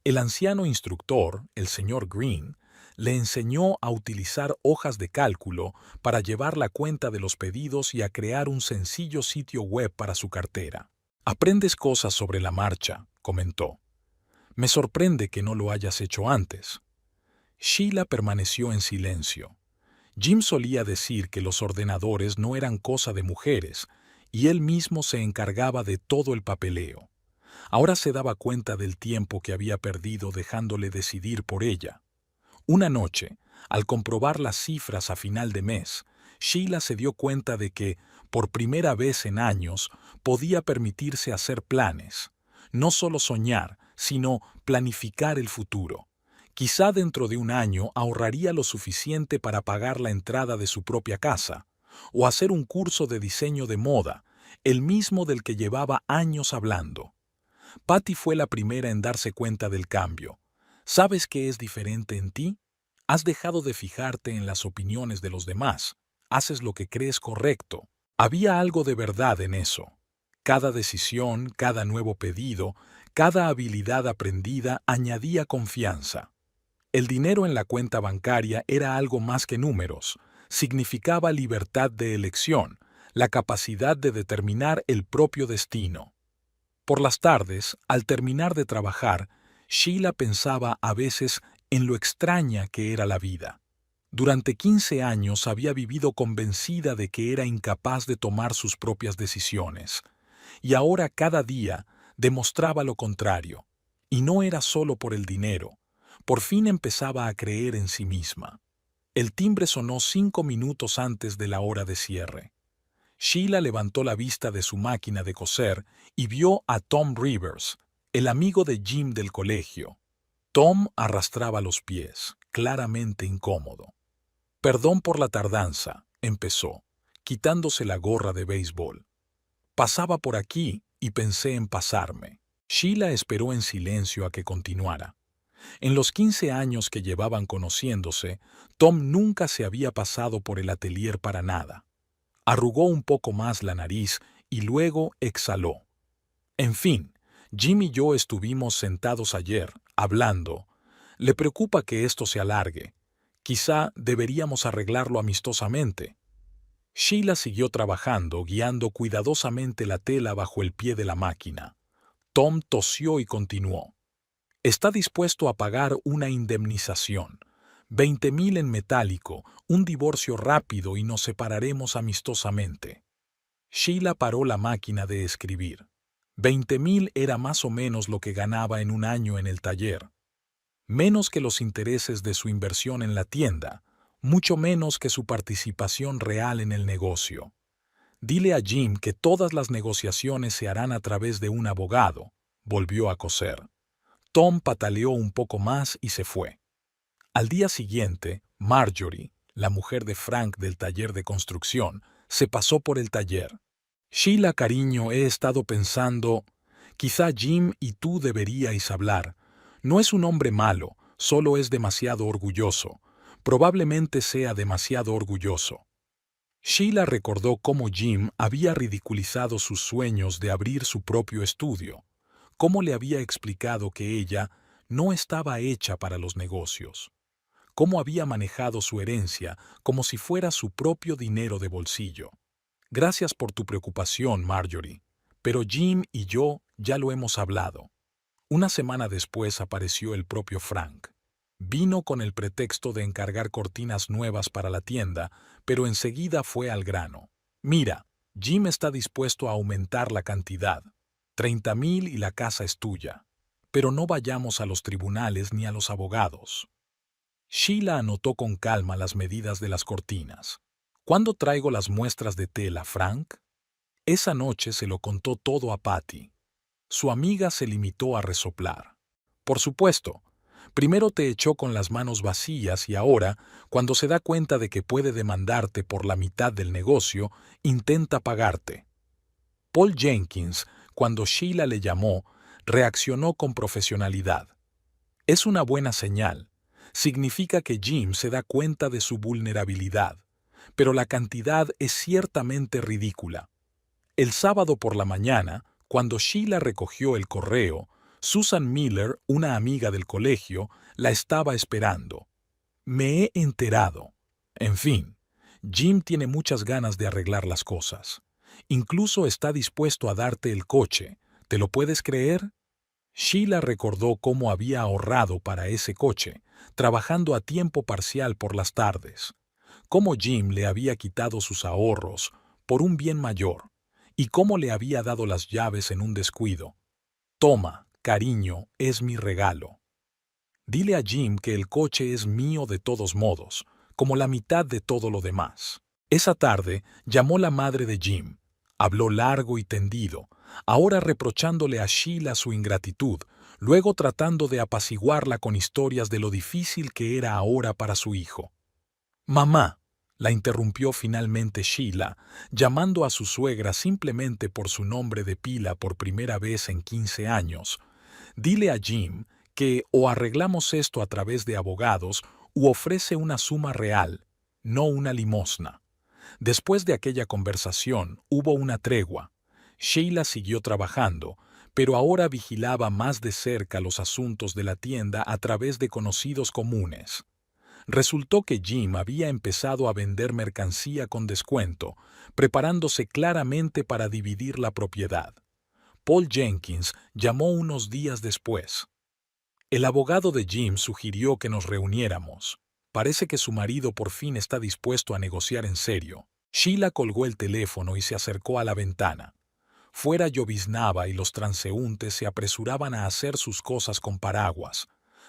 El anciano instructor, el señor Green, le enseñó a utilizar hojas de cálculo para llevar la cuenta de los pedidos y a crear un sencillo sitio web para su cartera. Aprendes cosas sobre la marcha, comentó. Me sorprende que no lo hayas hecho antes. Sheila permaneció en silencio. Jim solía decir que los ordenadores no eran cosa de mujeres, y él mismo se encargaba de todo el papeleo. Ahora se daba cuenta del tiempo que había perdido dejándole decidir por ella. Una noche, al comprobar las cifras a final de mes, Sheila se dio cuenta de que, por primera vez en años, podía permitirse hacer planes. No solo soñar, sino planificar el futuro. Quizá dentro de un año ahorraría lo suficiente para pagar la entrada de su propia casa, o hacer un curso de diseño de moda, el mismo del que llevaba años hablando. Patty fue la primera en darse cuenta del cambio. ¿Sabes qué es diferente en ti? Has dejado de fijarte en las opiniones de los demás. Haces lo que crees correcto. Había algo de verdad en eso. Cada decisión, cada nuevo pedido, cada habilidad aprendida añadía confianza. El dinero en la cuenta bancaria era algo más que números. Significaba libertad de elección, la capacidad de determinar el propio destino. Por las tardes, al terminar de trabajar, Sheila pensaba a veces en lo extraña que era la vida. Durante 15 años había vivido convencida de que era incapaz de tomar sus propias decisiones, y ahora cada día demostraba lo contrario. Y no era solo por el dinero. Por fin empezaba a creer en sí misma. El timbre sonó 5 minutos antes de la hora de cierre. Sheila levantó la vista de su máquina de coser y vio a Tom Rivers, el amigo de Jim del colegio. Tom arrastraba los pies, claramente incómodo. «Perdón por la tardanza», empezó, quitándose la gorra de béisbol. «Pasaba por aquí y pensé en pasarme». Sheila esperó en silencio a que continuara. En los 15 años que llevaban conociéndose, Tom nunca se había pasado por el atelier para nada. Arrugó un poco más la nariz y luego exhaló. «En fin, Jim y yo estuvimos sentados ayer, hablando. Le preocupa que esto se alargue. Quizá deberíamos arreglarlo amistosamente». Sheila siguió trabajando, guiando cuidadosamente la tela bajo el pie de la máquina. Tom tosió y continuó. «Está dispuesto a pagar una indemnización. 20,000 en metálico, un divorcio rápido y nos separaremos amistosamente». Sheila paró la máquina de escribir. 20,000 era más o menos lo que ganaba en un año en el taller. Menos que los intereses de su inversión en la tienda, mucho menos que su participación real en el negocio. «Dile a Jim que todas las negociaciones se harán a través de un abogado», volvió a coser. Tom pataleó un poco más y se fue. Al día siguiente, Marjorie, la mujer de Frank del taller de construcción, se pasó por el taller. «Sheila, cariño, he estado pensando, quizá Jim y tú deberíais hablar. No es un hombre malo, solo es demasiado orgulloso. Probablemente sea demasiado orgulloso». Sheila recordó cómo Jim había ridiculizado sus sueños de abrir su propio estudio, cómo le había explicado que ella no estaba hecha para los negocios, cómo había manejado su herencia como si fuera su propio dinero de bolsillo. «Gracias por tu preocupación, Marjorie, pero Jim y yo ya lo hemos hablado». Una semana después apareció el propio Frank. Vino con el pretexto de encargar cortinas nuevas para la tienda, pero enseguida fue al grano. «Mira, Jim está dispuesto a aumentar la cantidad. 30,000 y la casa es tuya. Pero no vayamos a los tribunales ni a los abogados». Sheila anotó con calma las medidas de las cortinas. «¿Cuándo traigo las muestras de tela, Frank?». Esa noche se lo contó todo a Patty. Su amiga se limitó a resoplar. «Por supuesto. Primero te echó con las manos vacías y ahora, cuando se da cuenta de que puede demandarte por la mitad del negocio, intenta pagarte». Paul Jenkins, cuando Sheila le llamó, reaccionó con profesionalidad. «Es una buena señal. Significa que Jim se da cuenta de su vulnerabilidad, pero la cantidad es ciertamente ridícula». El sábado por la mañana, cuando Sheila recogió el correo, Susan Miller, una amiga del colegio, la estaba esperando. «Me he enterado. En fin, Jim tiene muchas ganas de arreglar las cosas. Incluso está dispuesto a darte el coche. ¿Te lo puedes creer?». Sheila recordó cómo había ahorrado para ese coche, trabajando a tiempo parcial por las tardes. Cómo Jim le había quitado sus ahorros por un bien mayor, y cómo le había dado las llaves en un descuido. «Toma, cariño, es mi regalo. Dile a Jim que el coche es mío de todos modos, como la mitad de todo lo demás». Esa tarde llamó la madre de Jim. Habló largo y tendido, ahora reprochándole a Sheila su ingratitud, luego tratando de apaciguarla con historias de lo difícil que era ahora para su hijo. «Mamá», la interrumpió finalmente Sheila, llamando a su suegra simplemente por su nombre de pila por primera vez en 15 años. «Dile a Jim que o arreglamos esto a través de abogados u ofrece una suma real, no una limosna». Después de aquella conversación hubo una tregua. Sheila siguió trabajando, pero ahora vigilaba más de cerca los asuntos de la tienda a través de conocidos comunes. Resultó que Jim había empezado a vender mercancía con descuento, preparándose claramente para dividir la propiedad. Paul Jenkins llamó unos días después. «El abogado de Jim sugirió que nos reuniéramos. Parece que su marido por fin está dispuesto a negociar en serio». Sheila colgó el teléfono y se acercó a la ventana. Fuera lloviznaba y los transeúntes se apresuraban a hacer sus cosas con paraguas.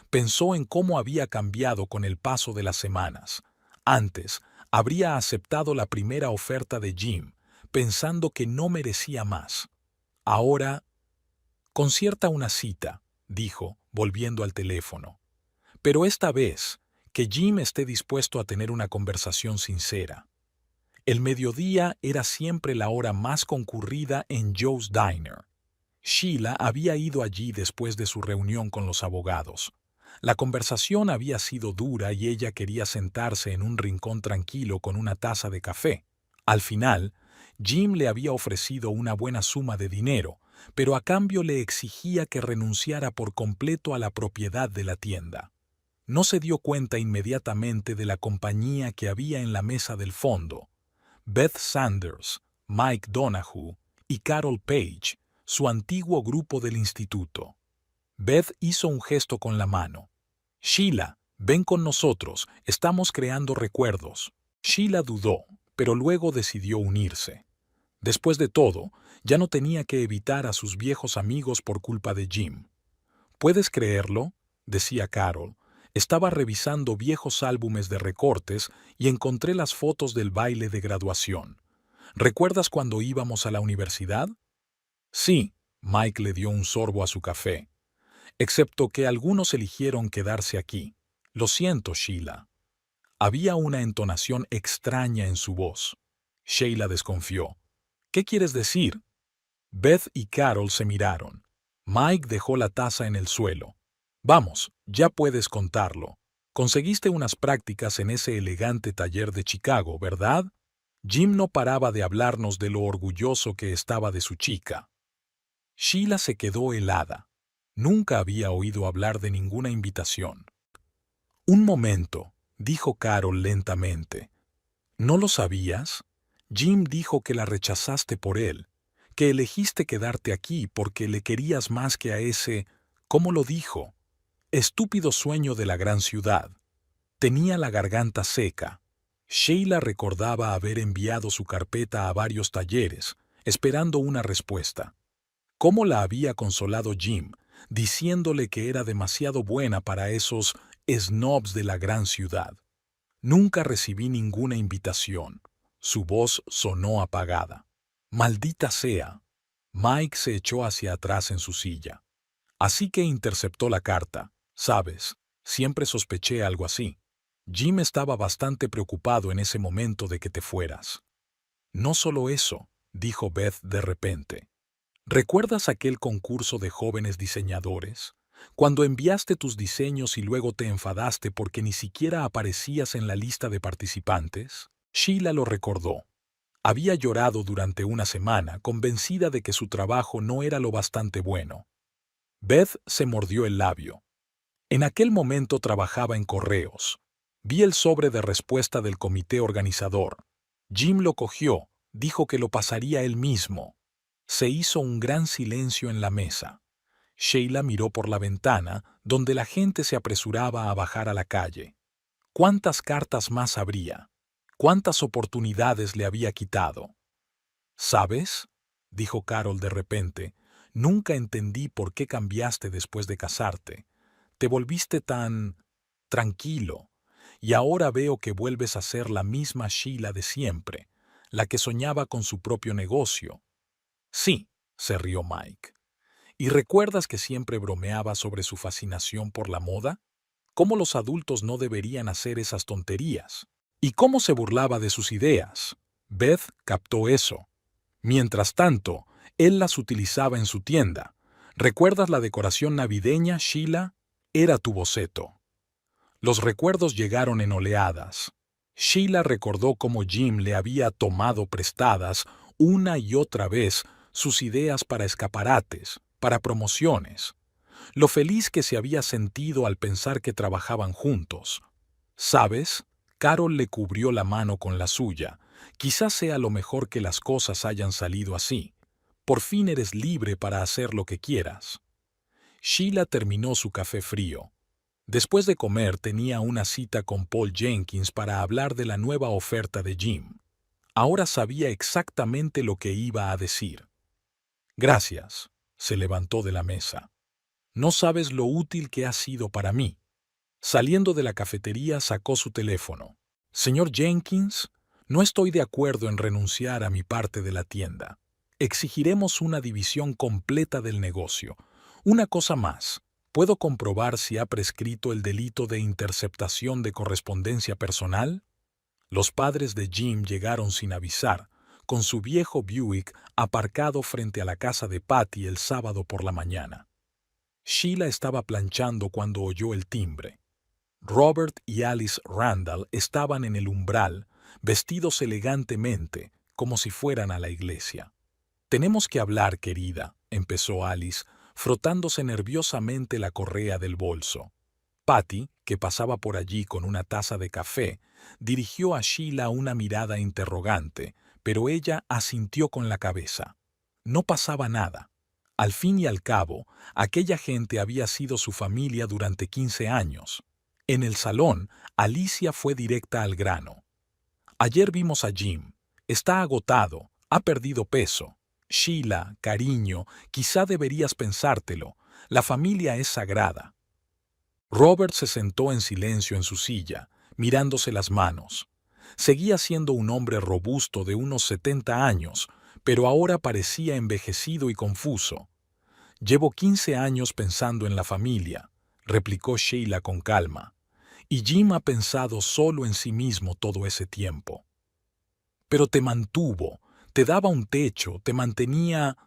Pensó en cómo había cambiado con el paso de las semanas. Antes, habría aceptado la primera oferta de Jim, pensando que no merecía más. Ahora, concierta una cita, dijo, volviendo al teléfono. Pero esta vez, que Jim esté dispuesto a tener una conversación sincera. El mediodía era siempre la hora más concurrida en Joe's Diner. Sheila había ido allí después de su reunión con los abogados. La conversación había sido dura y ella quería sentarse en un rincón tranquilo con una taza de café. Al final, Jim le había ofrecido una buena suma de dinero, pero a cambio le exigía que renunciara por completo a la propiedad de la tienda. No se dio cuenta inmediatamente de la compañía que había en la mesa del fondo. Beth Sanders, Mike Donahue y Carol Page, su antiguo grupo del instituto. Beth hizo un gesto con la mano. Sheila, ven con nosotros, estamos creando recuerdos. Sheila dudó, pero luego decidió unirse. Después de todo, ya no tenía que evitar a sus viejos amigos por culpa de Jim. ¿Puedes creerlo?, decía Carol. Estaba revisando viejos álbumes de recortes y encontré las fotos del baile de graduación. ¿Recuerdas cuando íbamos a la universidad? Sí, Mike le dio un sorbo a su café. Excepto que algunos eligieron quedarse aquí. Lo siento, Sheila. Había una entonación extraña en su voz. Sheila desconfió. ¿Qué quieres decir? Beth y Carol se miraron. Mike dejó la taza en el suelo. Vamos, ya puedes contarlo. Conseguiste unas prácticas en ese elegante taller de Chicago, ¿verdad? Jim no paraba de hablarnos de lo orgulloso que estaba de su chica. Sheila se quedó helada. Nunca había oído hablar de ninguna invitación. Un momento, dijo Carol lentamente. ¿No lo sabías? Jim dijo que la rechazaste por él, que elegiste quedarte aquí porque le querías más que a ese, ¿cómo lo dijo? Estúpido sueño de la gran ciudad. Tenía la garganta seca. Sheila recordaba haber enviado su carpeta a varios talleres, esperando una respuesta. ¿Cómo la había consolado Jim, diciéndole que era demasiado buena para esos snobs de la gran ciudad? Nunca recibí ninguna invitación. Su voz sonó apagada. Maldita sea. Mike se echó hacia atrás en su silla. Así que interceptó la carta. Sabes, siempre sospeché algo así. Jim estaba bastante preocupado en ese momento de que te fueras. No solo eso, dijo Beth de repente. ¿Recuerdas aquel concurso de jóvenes diseñadores? Cuando enviaste tus diseños y luego te enfadaste porque ni siquiera aparecías en la lista de participantes. Sheila lo recordó. Había llorado durante una semana, convencida de que su trabajo no era lo bastante bueno. Beth se mordió el labio. En aquel momento trabajaba en correos. Vi el sobre de respuesta del comité organizador. Jim lo cogió, dijo que lo pasaría él mismo. Se hizo un gran silencio en la mesa. Sheila miró por la ventana, donde la gente se apresuraba a bajar a la calle. ¿Cuántas cartas más habría? ¿Cuántas oportunidades le había quitado? ¿Sabes?, dijo Carol de repente, nunca entendí por qué cambiaste después de casarte. Te volviste tan tranquilo, y ahora veo que vuelves a ser la misma Sheila de siempre, la que soñaba con su propio negocio. Sí, se rió Mike. ¿Y recuerdas que siempre bromeaba sobre su fascinación por la moda? ¿Cómo los adultos no deberían hacer esas tonterías? ¿Y cómo se burlaba de sus ideas? Beth captó eso. Mientras tanto, él las utilizaba en su tienda. ¿Recuerdas la decoración navideña, Sheila? Era tu boceto. Los recuerdos llegaron en oleadas. Sheila recordó cómo Jim le había tomado prestadas una y otra vez sus ideas para escaparates, para promociones. Lo feliz que se había sentido al pensar que trabajaban juntos. ¿Sabes? Carol le cubrió la mano con la suya. Quizás sea lo mejor que las cosas hayan salido así. Por fin eres libre para hacer lo que quieras. Sheila terminó su café frío. Después de comer tenía una cita con Paul Jenkins para hablar de la nueva oferta de Jim. Ahora sabía exactamente lo que iba a decir. Gracias, se levantó de la mesa. No sabes lo útil que has sido para mí. Saliendo de la cafetería sacó su teléfono. Señor Jenkins, No estoy de acuerdo en renunciar a mi parte de la tienda. Exigiremos una división completa del negocio. Una cosa más. ¿Puedo comprobar si ha prescrito el delito de interceptación de correspondencia personal? Los padres de Jim llegaron sin avisar, con su viejo Buick aparcado frente a la casa de Patty el sábado por la mañana. Sheila estaba planchando cuando oyó el timbre. Robert y Alice Randall estaban en el umbral, vestidos elegantemente, como si fueran a la iglesia. «Tenemos que hablar, querida», empezó Alice, frotándose nerviosamente la correa del bolso. Patty, que pasaba por allí con una taza de café, dirigió a Sheila una mirada interrogante, pero ella asintió con la cabeza. No pasaba nada. Al fin y al cabo, aquella gente había sido su familia durante 15 años. En el salón, Alicia fue directa al grano. «Ayer vimos a Jim. Está agotado, ha perdido peso. Sheila, cariño, quizá deberías pensártelo. La familia es sagrada». Robert se sentó en silencio en su silla, mirándose las manos. Seguía siendo un hombre robusto de unos 70 años, pero ahora parecía envejecido y confuso. «Llevo 15 años pensando en la familia», replicó Sheila con calma. «Y Jim ha pensado solo en sí mismo todo ese tiempo». «Pero te mantuvo, te daba un techo, te mantenía...»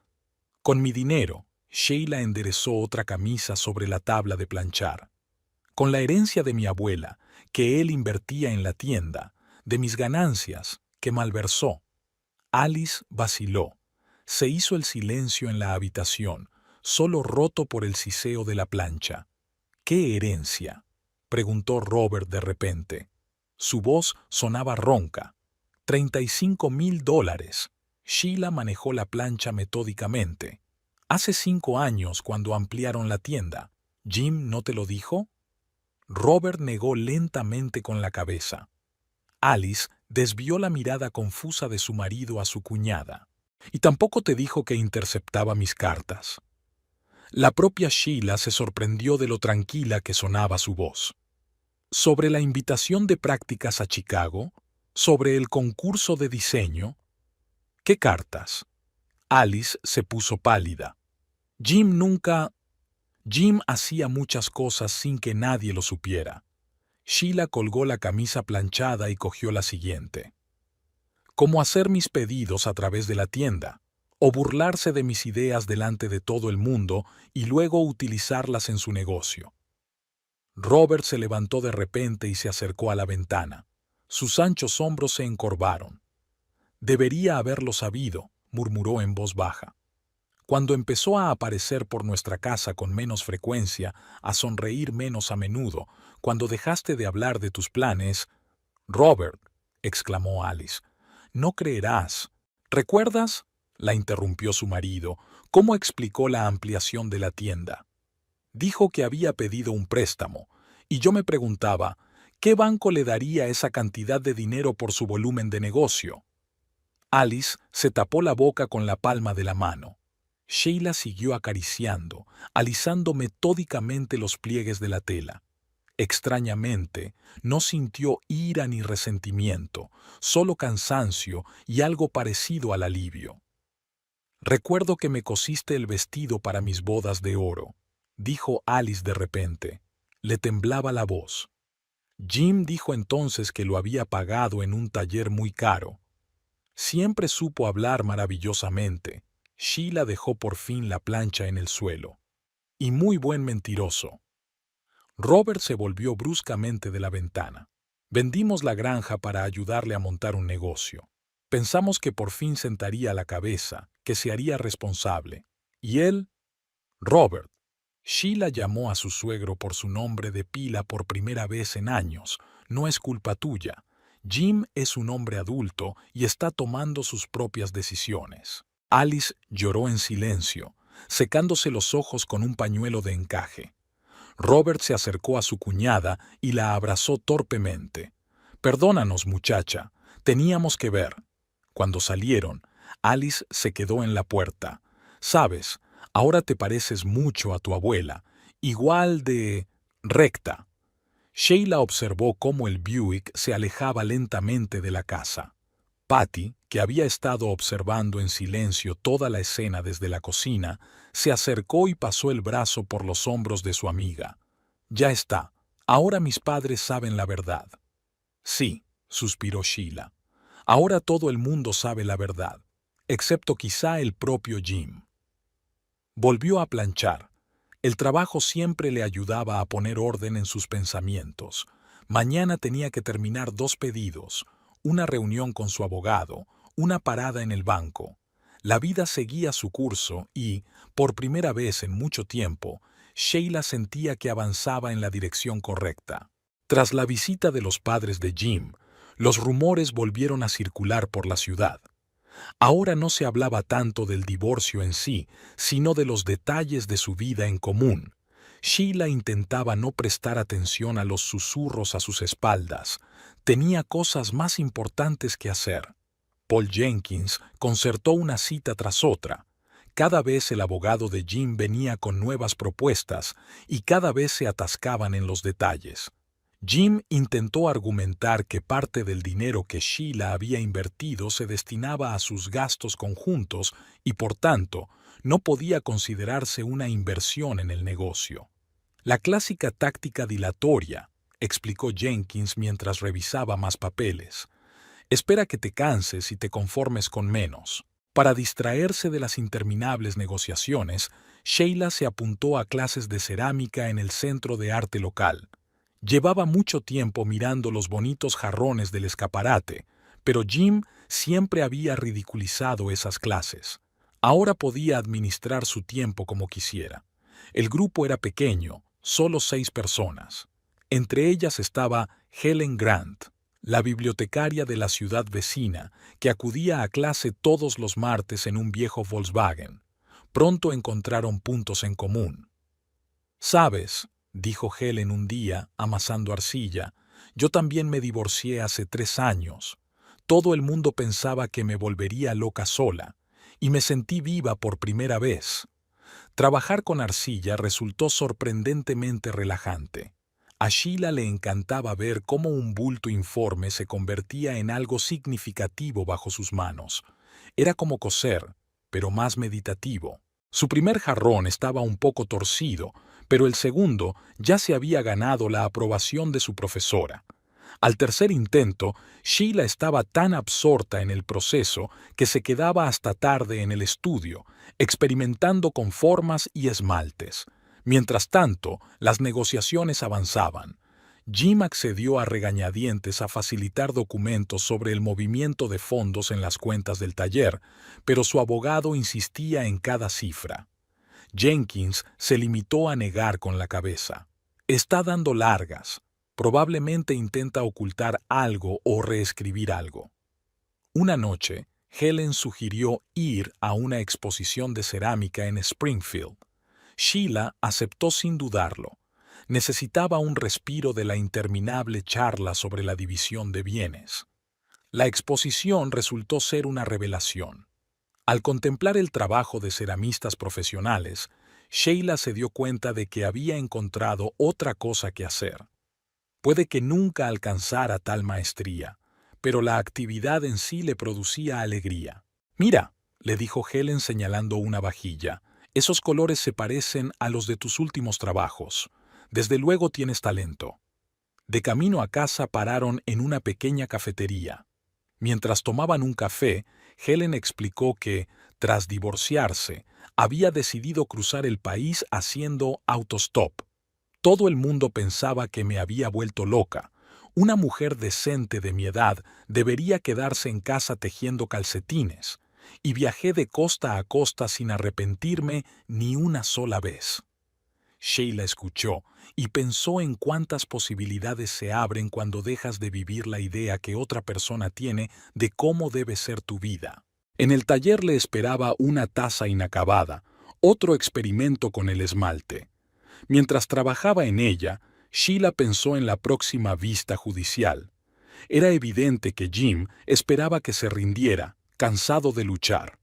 «Con mi dinero». Sheila enderezó otra camisa sobre la tabla de planchar. «Con la herencia de mi abuela, que él invertía en la tienda, de mis ganancias, que malversó». Alice vaciló. Se hizo el silencio en la habitación, solo roto por el siseo de la plancha. «¿Qué herencia?», preguntó Robert de repente. Su voz sonaba ronca. $35,000. Sheila manejó la plancha metódicamente. «Hace 5 años, cuando ampliaron la tienda. ¿Jim no te lo dijo?». Robert negó lentamente con la cabeza. Alice desvió la mirada confusa de su marido a su cuñada. «¿Y tampoco te dijo que interceptaba mis cartas?». La propia Sheila se sorprendió de lo tranquila que sonaba su voz. «¿Sobre la invitación de prácticas a Chicago? ¿Sobre el concurso de diseño?». «¿Qué cartas?». Alice se puso pálida. Jim hacía muchas cosas sin que nadie lo supiera». Sheila colgó la camisa planchada y cogió la siguiente. «Como hacer mis pedidos a través de la tienda, o burlarse de mis ideas delante de todo el mundo y luego utilizarlas en su negocio». Robert se levantó de repente y se acercó a la ventana. Sus anchos hombros se encorvaron. «Debería haberlo sabido», murmuró en voz baja. «Cuando empezó a aparecer por nuestra casa con menos frecuencia, a sonreír menos a menudo, cuando dejaste de hablar de tus planes...». «Robert», exclamó Alice, «no creerás». «¿Recuerdas?», la interrumpió su marido, «cómo explicó la ampliación de la tienda. Dijo que había pedido un préstamo, y yo me preguntaba, ¿qué banco le daría esa cantidad de dinero por su volumen de negocio?». Alice se tapó la boca con la palma de la mano. Sheila siguió acariciando, alisando metódicamente los pliegues de la tela. Extrañamente, no sintió ira ni resentimiento, solo cansancio y algo parecido al alivio. «Recuerdo que me cosiste el vestido para mis bodas de oro», dijo Alice de repente. Le temblaba la voz. Jim dijo entonces que lo había pagado en un taller muy caro. Siempre supo hablar maravillosamente. Sheila dejó por fin la plancha en el suelo. «Y muy buen mentiroso». Robert se volvió bruscamente de la ventana. «Vendimos la granja para ayudarle a montar un negocio. Pensamos que por fin sentaría la cabeza, que se haría responsable. Y él...». «Robert». Sheila llamó a su suegro por su nombre de pila por primera vez en años. «No es culpa tuya. Jim es un hombre adulto y está tomando sus propias decisiones». Alice lloró en silencio, secándose los ojos con un pañuelo de encaje. Robert se acercó a su cuñada y la abrazó torpemente. «Perdónanos, muchacha, teníamos que ver». Cuando salieron, Alice se quedó en la puerta. «Sabes, ahora te pareces mucho a tu abuela, igual de... recta». Sheila observó cómo el Buick se alejaba lentamente de la casa. Patty, que había estado observando en silencio toda la escena desde la cocina, se acercó y pasó el brazo por los hombros de su amiga. Ya está. Ahora mis padres saben la verdad. Sí, suspiró Sheila. Ahora todo el mundo sabe la verdad, excepto quizá el propio Jim. Volvió a planchar. El trabajo siempre le ayudaba a poner orden en sus pensamientos. Mañana tenía que terminar 2 pedidos, una reunión con su abogado, una parada en el banco. La vida seguía su curso y, por primera vez en mucho tiempo, Sheila sentía que avanzaba en la dirección correcta. Tras la visita de los padres de Jim, los rumores volvieron a circular por la ciudad. Ahora no se hablaba tanto del divorcio en sí, sino de los detalles de su vida en común. Sheila intentaba no prestar atención a los susurros a sus espaldas. Tenía cosas más importantes que hacer. Paul Jenkins concertó una cita tras otra. Cada vez el abogado de Jim venía con nuevas propuestas y cada vez se atascaban en los detalles. Jim intentó argumentar que parte del dinero que Sheila había invertido se destinaba a sus gastos conjuntos y, por tanto, no podía considerarse una inversión en el negocio. La clásica táctica dilatoria, explicó Jenkins mientras revisaba más papeles. Espera que te canses y te conformes con menos. Para distraerse de las interminables negociaciones, Sheila se apuntó a clases de cerámica en el centro de arte local. Llevaba mucho tiempo mirando los bonitos jarrones del escaparate, pero Jim siempre había ridiculizado esas clases. Ahora podía administrar su tiempo como quisiera. El grupo era pequeño, solo 6 personas. Entre ellas estaba Helen Grant, la bibliotecaria de la ciudad vecina, que acudía a clase todos los martes en un viejo Volkswagen. Pronto encontraron puntos en común. «¿Sabes?», dijo Helen un día, amasando arcilla, «yo también me divorcié hace 3 años. Todo el mundo pensaba que me volvería loca sola, y me sentí viva por primera vez». Trabajar con arcilla resultó sorprendentemente relajante. A Sheila le encantaba ver cómo un bulto informe se convertía en algo significativo bajo sus manos. Era como coser, pero más meditativo. Su primer jarrón estaba un poco torcido, pero el segundo ya se había ganado la aprobación de su profesora. Al tercer intento, Sheila estaba tan absorta en el proceso que se quedaba hasta tarde en el estudio, experimentando con formas y esmaltes. Mientras tanto, las negociaciones avanzaban. Jim accedió a regañadientes a facilitar documentos sobre el movimiento de fondos en las cuentas del taller, pero su abogado insistía en cada cifra. Jenkins se limitó a negar con la cabeza. «Está dando largas. Probablemente intenta ocultar algo o reescribir algo». Una noche, Helen sugirió ir a una exposición de cerámica en Springfield. Sheila aceptó sin dudarlo. Necesitaba un respiro de la interminable charla sobre la división de bienes. La exposición resultó ser una revelación. Al contemplar el trabajo de ceramistas profesionales, Sheila se dio cuenta de que había encontrado otra cosa que hacer. Puede que nunca alcanzara tal maestría, pero la actividad en sí le producía alegría. «Mira», le dijo Helen señalando una vajilla, «esos colores se parecen a los de tus últimos trabajos. Desde luego tienes talento». De camino a casa pararon en una pequeña cafetería. Mientras tomaban un café, Helen explicó que, tras divorciarse, había decidido cruzar el país haciendo autostop. «Todo el mundo pensaba que me había vuelto loca. Una mujer decente de mi edad debería quedarse en casa tejiendo calcetines. Y viajé de costa a costa sin arrepentirme ni una sola vez». Sheila escuchó y pensó en cuántas posibilidades se abren cuando dejas de vivir la idea que otra persona tiene de cómo debe ser tu vida. En el taller le esperaba una taza inacabada, otro experimento con el esmalte. Mientras trabajaba en ella, Sheila pensó en la próxima vista judicial. Era evidente que Jim esperaba que se rindiera, cansado de luchar.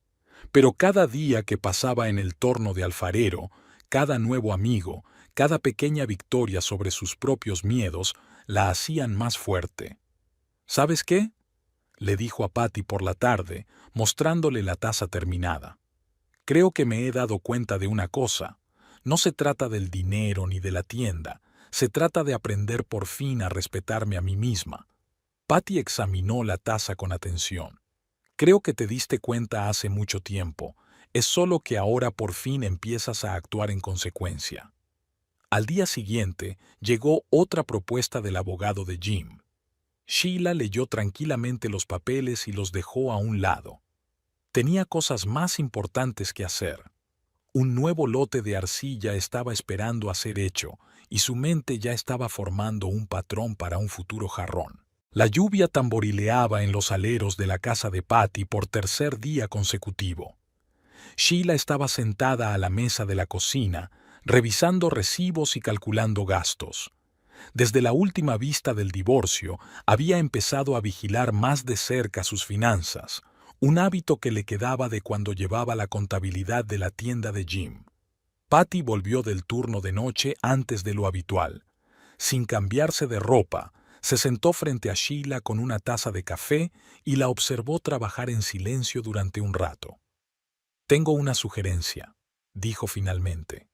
Pero cada día que pasaba en el torno de alfarero, cada nuevo amigo, cada pequeña victoria sobre sus propios miedos, la hacían más fuerte. «¿Sabes qué?», le dijo a Patty por la tarde, mostrándole la taza terminada. Creo que me he dado cuenta de una cosa. No se trata del dinero ni de la tienda. Se trata de aprender por fin a respetarme a mí misma. Patty examinó la taza con atención. Creo que te diste cuenta hace mucho tiempo. Es solo que ahora por fin empiezas a actuar en consecuencia. Al día siguiente llegó otra propuesta del abogado de Jim. Sheila leyó tranquilamente los papeles y los dejó a un lado. Tenía cosas más importantes que hacer. Un nuevo lote de arcilla estaba esperando a ser hecho, y su mente ya estaba formando un patrón para un futuro jarrón. La lluvia tamborileaba en los aleros de la casa de Patty por tercer día consecutivo. Sheila estaba sentada a la mesa de la cocina, revisando recibos y calculando gastos. Desde la última vista del divorcio, había empezado a vigilar más de cerca sus finanzas, un hábito que le quedaba de cuando llevaba la contabilidad de la tienda de Jim. Patty volvió del turno de noche antes de lo habitual. Sin cambiarse de ropa, se sentó frente a Sheila con una taza de café y la observó trabajar en silencio durante un rato. «Tengo una sugerencia», dijo finalmente.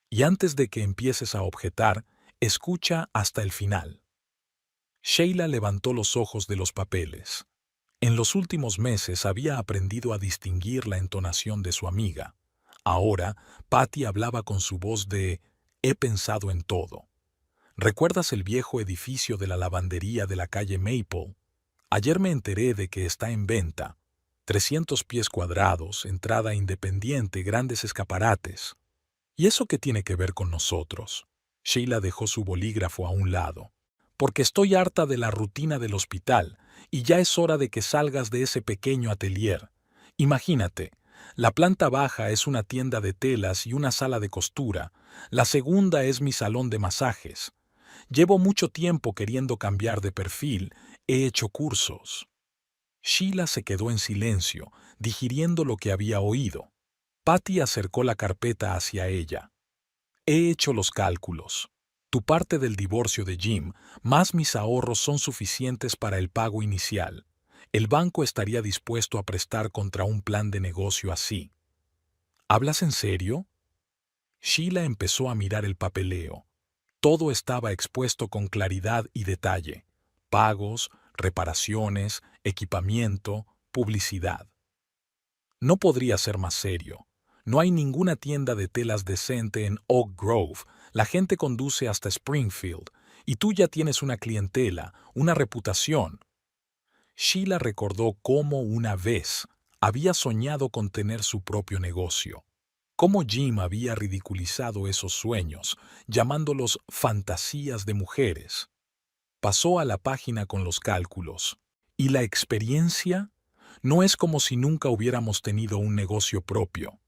«Y antes de que empieces a objetar, escucha hasta el final». Sheila levantó los ojos de los papeles. En los últimos meses había aprendido a distinguir la entonación de su amiga. Ahora, Patty hablaba con su voz de «he pensado en todo». ¿Recuerdas el viejo edificio de la lavandería de la calle Maple? Ayer me enteré de que está en venta. 300 pies cuadrados, entrada independiente, grandes escaparates. ¿Y eso qué tiene que ver con nosotros? Sheila dejó su bolígrafo a un lado. Porque estoy harta de la rutina del hospital y ya es hora de que salgas de ese pequeño atelier. Imagínate, la planta baja es una tienda de telas y una sala de costura. La segunda es mi salón de masajes. Llevo mucho tiempo queriendo cambiar de perfil. He hecho cursos. Sheila se quedó en silencio, digiriendo lo que había oído. Patty acercó la carpeta hacia ella. He hecho los cálculos. Tu parte del divorcio de Jim, más mis ahorros son suficientes para el pago inicial. El banco estaría dispuesto a prestar contra un plan de negocio así. ¿Hablas en serio? Sheila empezó a mirar el papeleo. Todo estaba expuesto con claridad y detalle. Pagos, reparaciones, equipamiento, publicidad. No podría ser más serio. No hay ninguna tienda de telas decente en Oak Grove. La gente conduce hasta Springfield. Y tú ya tienes una clientela, una reputación. Sheila recordó cómo una vez había soñado con tener su propio negocio. Cómo Jim había ridiculizado esos sueños, llamándolos fantasías de mujeres. Pasó a la página con los cálculos. ¿Y la experiencia? No es como si nunca hubiéramos tenido un negocio propio.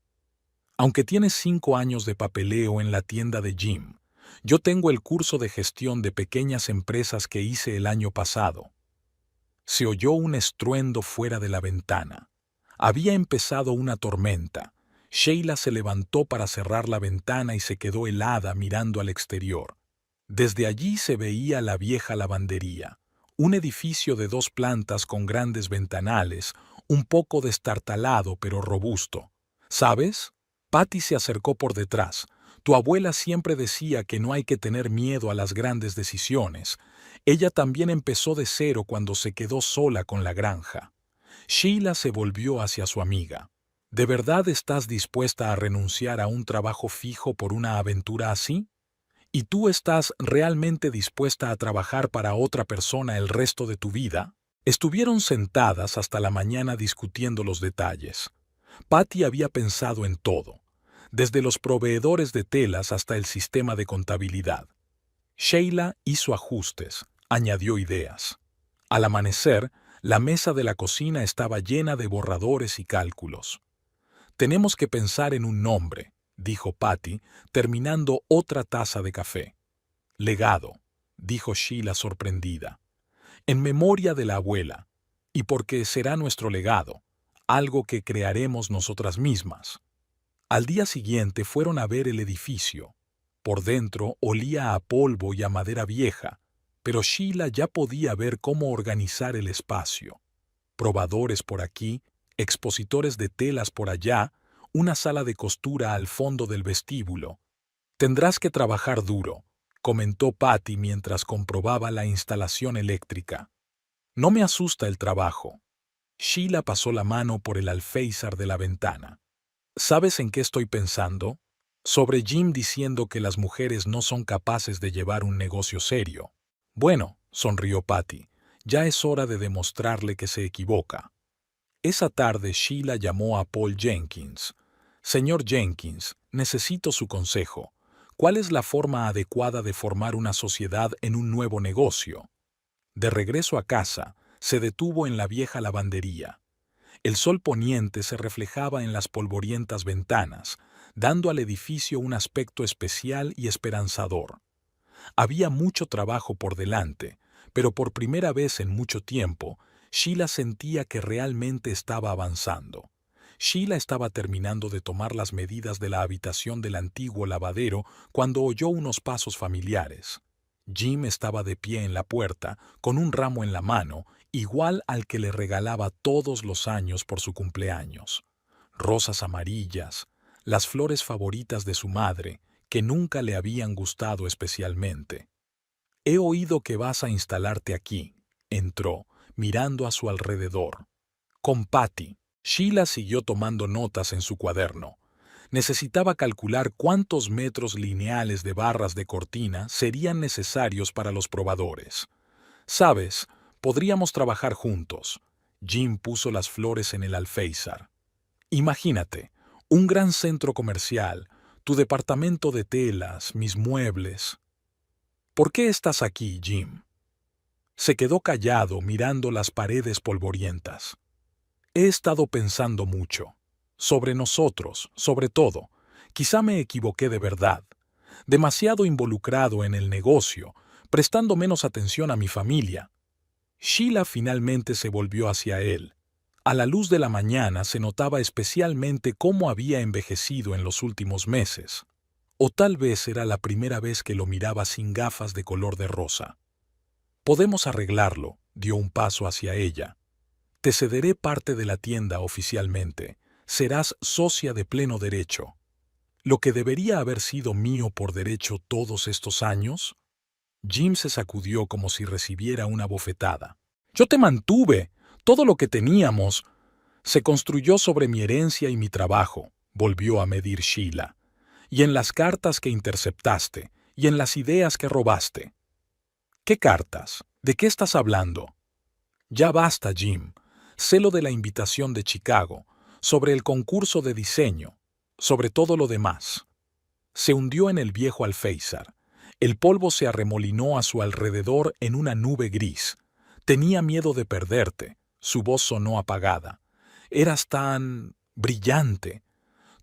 Aunque tienes 5 años de papeleo en la tienda de Jim, yo tengo el curso de gestión de pequeñas empresas que hice el año pasado. Se oyó un estruendo fuera de la ventana. Había empezado una tormenta. Sheila se levantó para cerrar la ventana y se quedó helada mirando al exterior. Desde allí se veía la vieja lavandería, un edificio de 2 plantas con grandes ventanales, un poco destartalado pero robusto. ¿Sabes? Patty se acercó por detrás. Tu abuela siempre decía que no hay que tener miedo a las grandes decisiones. Ella también empezó de cero cuando se quedó sola con la granja. Sheila se volvió hacia su amiga. ¿De verdad estás dispuesta a renunciar a un trabajo fijo por una aventura así? ¿Y tú estás realmente dispuesta a trabajar para otra persona el resto de tu vida? Estuvieron sentadas hasta la mañana discutiendo los detalles. Patty había pensado en todo, desde los proveedores de telas hasta el sistema de contabilidad. Sheila hizo ajustes, añadió ideas. Al amanecer, la mesa de la cocina estaba llena de borradores y cálculos. Tenemos que pensar en un nombre, dijo Patty, terminando otra taza de café. Legado, dijo Sheila sorprendida. En memoria de la abuela, y porque será nuestro legado, algo que crearemos nosotras mismas. Al día siguiente fueron a ver el edificio. Por dentro olía a polvo y a madera vieja, pero Sheila ya podía ver cómo organizar el espacio. probadores por aquí, expositores de telas por allá, una sala de costura al fondo del vestíbulo. Tendrás que trabajar duro, comentó Patty mientras comprobaba la instalación eléctrica. No me asusta el trabajo. Sheila pasó la mano por el alféizar de la ventana. ¿Sabes en qué estoy pensando? Sobre Jim diciendo que las mujeres no son capaces de llevar un negocio serio. Bueno, sonrió Patty, ya es hora de demostrarle que se equivoca. Esa tarde Sheila llamó a Paul Jenkins. Señor Jenkins, necesito su consejo. ¿Cuál es la forma adecuada de formar una sociedad en un nuevo negocio? De regreso a casa, se detuvo en la vieja lavandería. El sol poniente se reflejaba en las polvorientas ventanas, dando al edificio un aspecto especial y esperanzador. Había mucho trabajo por delante, pero por primera vez en mucho tiempo, Sheila sentía que realmente estaba avanzando. Sheila estaba terminando de tomar las medidas de la habitación del antiguo lavadero cuando oyó unos pasos familiares. Jim estaba de pie en la puerta, con un ramo en la mano, igual al que le regalaba todos los años por su cumpleaños. Rosas amarillas, las flores favoritas de su madre, que nunca le habían gustado especialmente. He oído que vas a instalarte aquí, entró, mirando a su alrededor. Con Patty. Sheila siguió tomando notas en su cuaderno. Necesitaba calcular cuántos metros lineales de barras de cortina serían necesarios para los probadores. Sabes, podríamos trabajar juntos. Jim puso las flores en el alféizar. Imagínate, un gran centro comercial, tu departamento de telas, mis muebles. ¿Por qué estás aquí, Jim? Se quedó callado mirando las paredes polvorientas. He estado pensando mucho. Sobre nosotros, sobre todo. Quizá me equivoqué de verdad. Demasiado involucrado en el negocio, prestando menos atención a mi familia. Sheila finalmente se volvió hacia él. A la luz de la mañana se notaba especialmente cómo había envejecido en los últimos meses. O tal vez era la primera vez que lo miraba sin gafas de color de rosa. Podemos arreglarlo, dio un paso hacia ella. Te cederé parte de la tienda oficialmente. Serás socia de pleno derecho. ¿Lo que debería haber sido mío por derecho todos estos años? Jim se sacudió como si recibiera una bofetada. Yo te mantuve. Todo lo que teníamos se construyó sobre mi herencia y mi trabajo, volvió a medir Sheila. Y en las cartas que interceptaste, y en las ideas que robaste. ¿Qué cartas? ¿De qué estás hablando? Ya basta, Jim. Sé lo de la invitación de Chicago, sobre el concurso de diseño, sobre todo lo demás. Se hundió en el viejo alféizar. El polvo se arremolinó a su alrededor en una nube gris. Tenía miedo de perderte. Su voz sonó apagada. Eras tan brillante.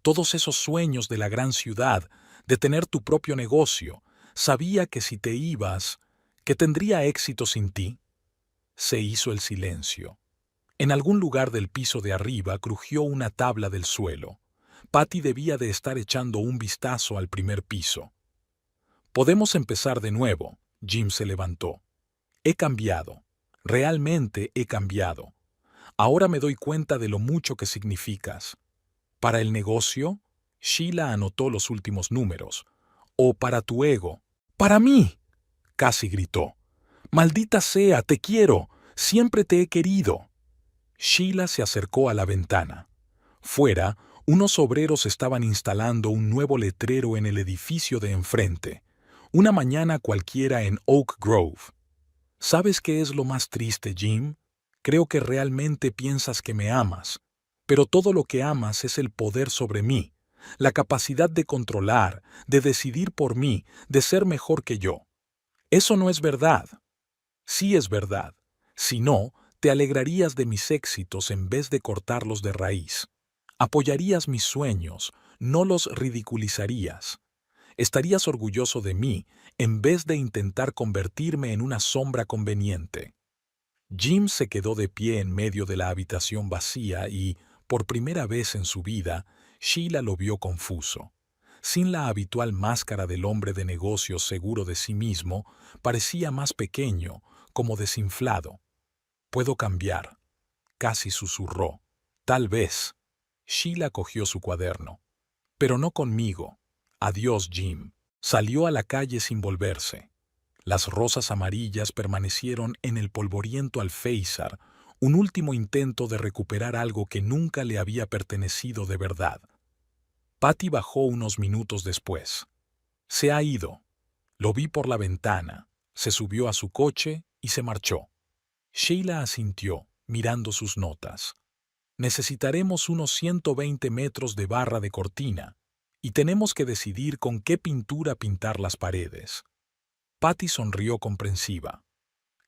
Todos esos sueños de la gran ciudad, de tener tu propio negocio. Sabía que si te ibas, que tendría éxito sin ti. Se hizo el silencio. En algún lugar del piso de arriba crujió una tabla del suelo. Patty debía de estar echando un vistazo al primer piso. Podemos empezar de nuevo. Jim se levantó. He cambiado. Realmente he cambiado. Ahora me doy cuenta de lo mucho que significas. ¿Para el negocio? Sheila anotó los últimos números. ¿O para tu ego? ¡Para mí!, casi gritó. ¡Maldita sea, te quiero! Siempre te he querido. Sheila se acercó a la ventana. Fuera, unos obreros estaban instalando un nuevo letrero en el edificio de enfrente. Una mañana cualquiera en Oak Grove. ¿Sabes qué es lo más triste, Jim? Creo que realmente piensas que me amas, pero todo lo que amas es el poder sobre mí, la capacidad de controlar, de decidir por mí, de ser mejor que yo. Eso no es verdad. Sí es verdad. Si no, te alegrarías de mis éxitos en vez de cortarlos de raíz. Apoyarías mis sueños, no los ridiculizarías. Estarías orgulloso de mí en vez de intentar convertirme en una sombra conveniente. Jim se quedó de pie en medio de la habitación vacía y, por primera vez en su vida, Sheila lo vio confuso. Sin la habitual máscara del hombre de negocios seguro de sí mismo, parecía más pequeño, como desinflado. Puedo cambiar. casi susurró. Tal vez. Sheila cogió su cuaderno. Pero no conmigo. Adiós, Jim. Salió a la calle sin volverse. Las rosas amarillas permanecieron en el polvoriento alféizar, un último intento de recuperar algo que nunca le había pertenecido de verdad. Patty bajó unos minutos después. Se ha ido. Lo vi por la ventana. Se subió a su coche y se marchó. Sheila asintió, mirando sus notas. Necesitaremos unos 120 metros de barra de cortina, y tenemos que decidir con qué pintura pintar las paredes. Patty sonrió comprensiva.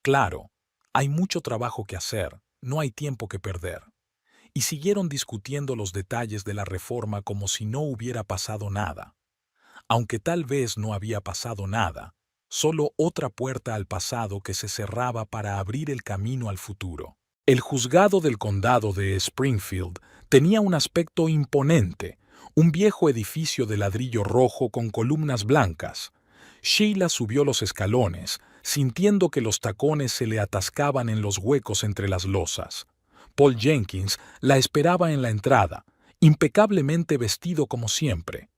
Claro, hay mucho trabajo que hacer, no hay tiempo que perder. Y siguieron discutiendo los detalles de la reforma como si no hubiera pasado nada. Aunque tal vez no había pasado nada, solo otra puerta al pasado que se cerraba para abrir el camino al futuro. El juzgado del condado de Springfield tenía un aspecto imponente, un viejo edificio de ladrillo rojo con columnas blancas. Sheila subió los escalones, sintiendo que los tacones se le atascaban en los huecos entre las losas. Paul Jenkins la esperaba en la entrada, impecablemente vestido como siempre.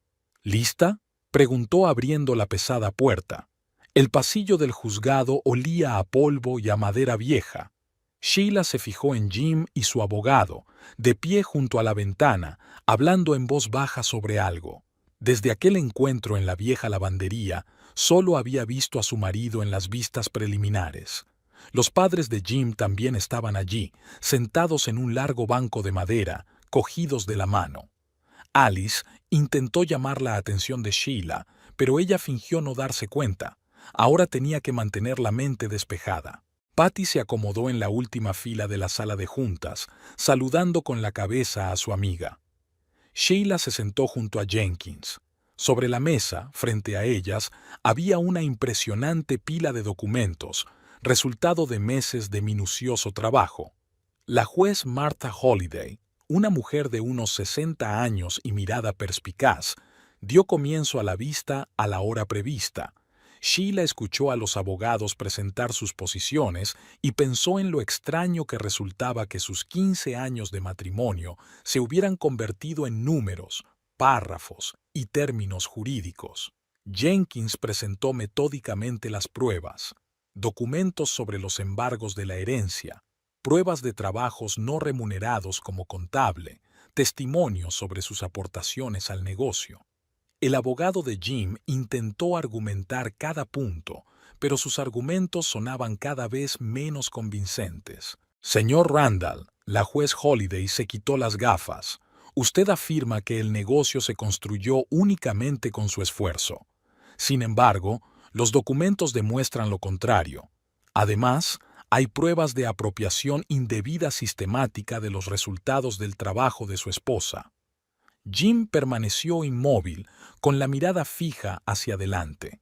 ¿Lista?, preguntó abriendo la pesada puerta. El pasillo del juzgado olía a polvo y a madera vieja. Sheila se fijó en Jim y su abogado, de pie junto a la ventana, hablando en voz baja sobre algo. Desde aquel encuentro en la vieja lavandería, solo había visto a su marido en las vistas preliminares. Los padres de Jim también estaban allí, sentados en un largo banco de madera, cogidos de la mano. Alice intentó llamar la atención de Sheila, pero ella fingió no darse cuenta. Ahora tenía que mantener la mente despejada. Patty se acomodó en la última fila de la sala de juntas, saludando con la cabeza a su amiga. Sheila se sentó junto a Jenkins. Sobre la mesa, frente a ellas, había una impresionante pila de documentos, resultado de meses de minucioso trabajo. La juez Martha Holliday, una mujer de unos 60 años y mirada perspicaz, dio comienzo a la vista a la hora prevista. Sheila escuchó a los abogados presentar sus posiciones y pensó en lo extraño que resultaba que sus 15 años de matrimonio se hubieran convertido en números, párrafos y términos jurídicos. Jenkins presentó metódicamente las pruebas, documentos sobre los embargos de la herencia, pruebas de trabajos no remunerados como contable, testimonios sobre sus aportaciones al negocio. El abogado de Jim intentó argumentar cada punto, pero sus argumentos sonaban cada vez menos convincentes. Señor Randall, la juez Holliday se quitó las gafas. Usted afirma que el negocio se construyó únicamente con su esfuerzo. Sin embargo, los documentos demuestran lo contrario. Además, hay pruebas de apropiación indebida sistemática de los resultados del trabajo de su esposa. Jim permaneció inmóvil, con la mirada fija hacia adelante.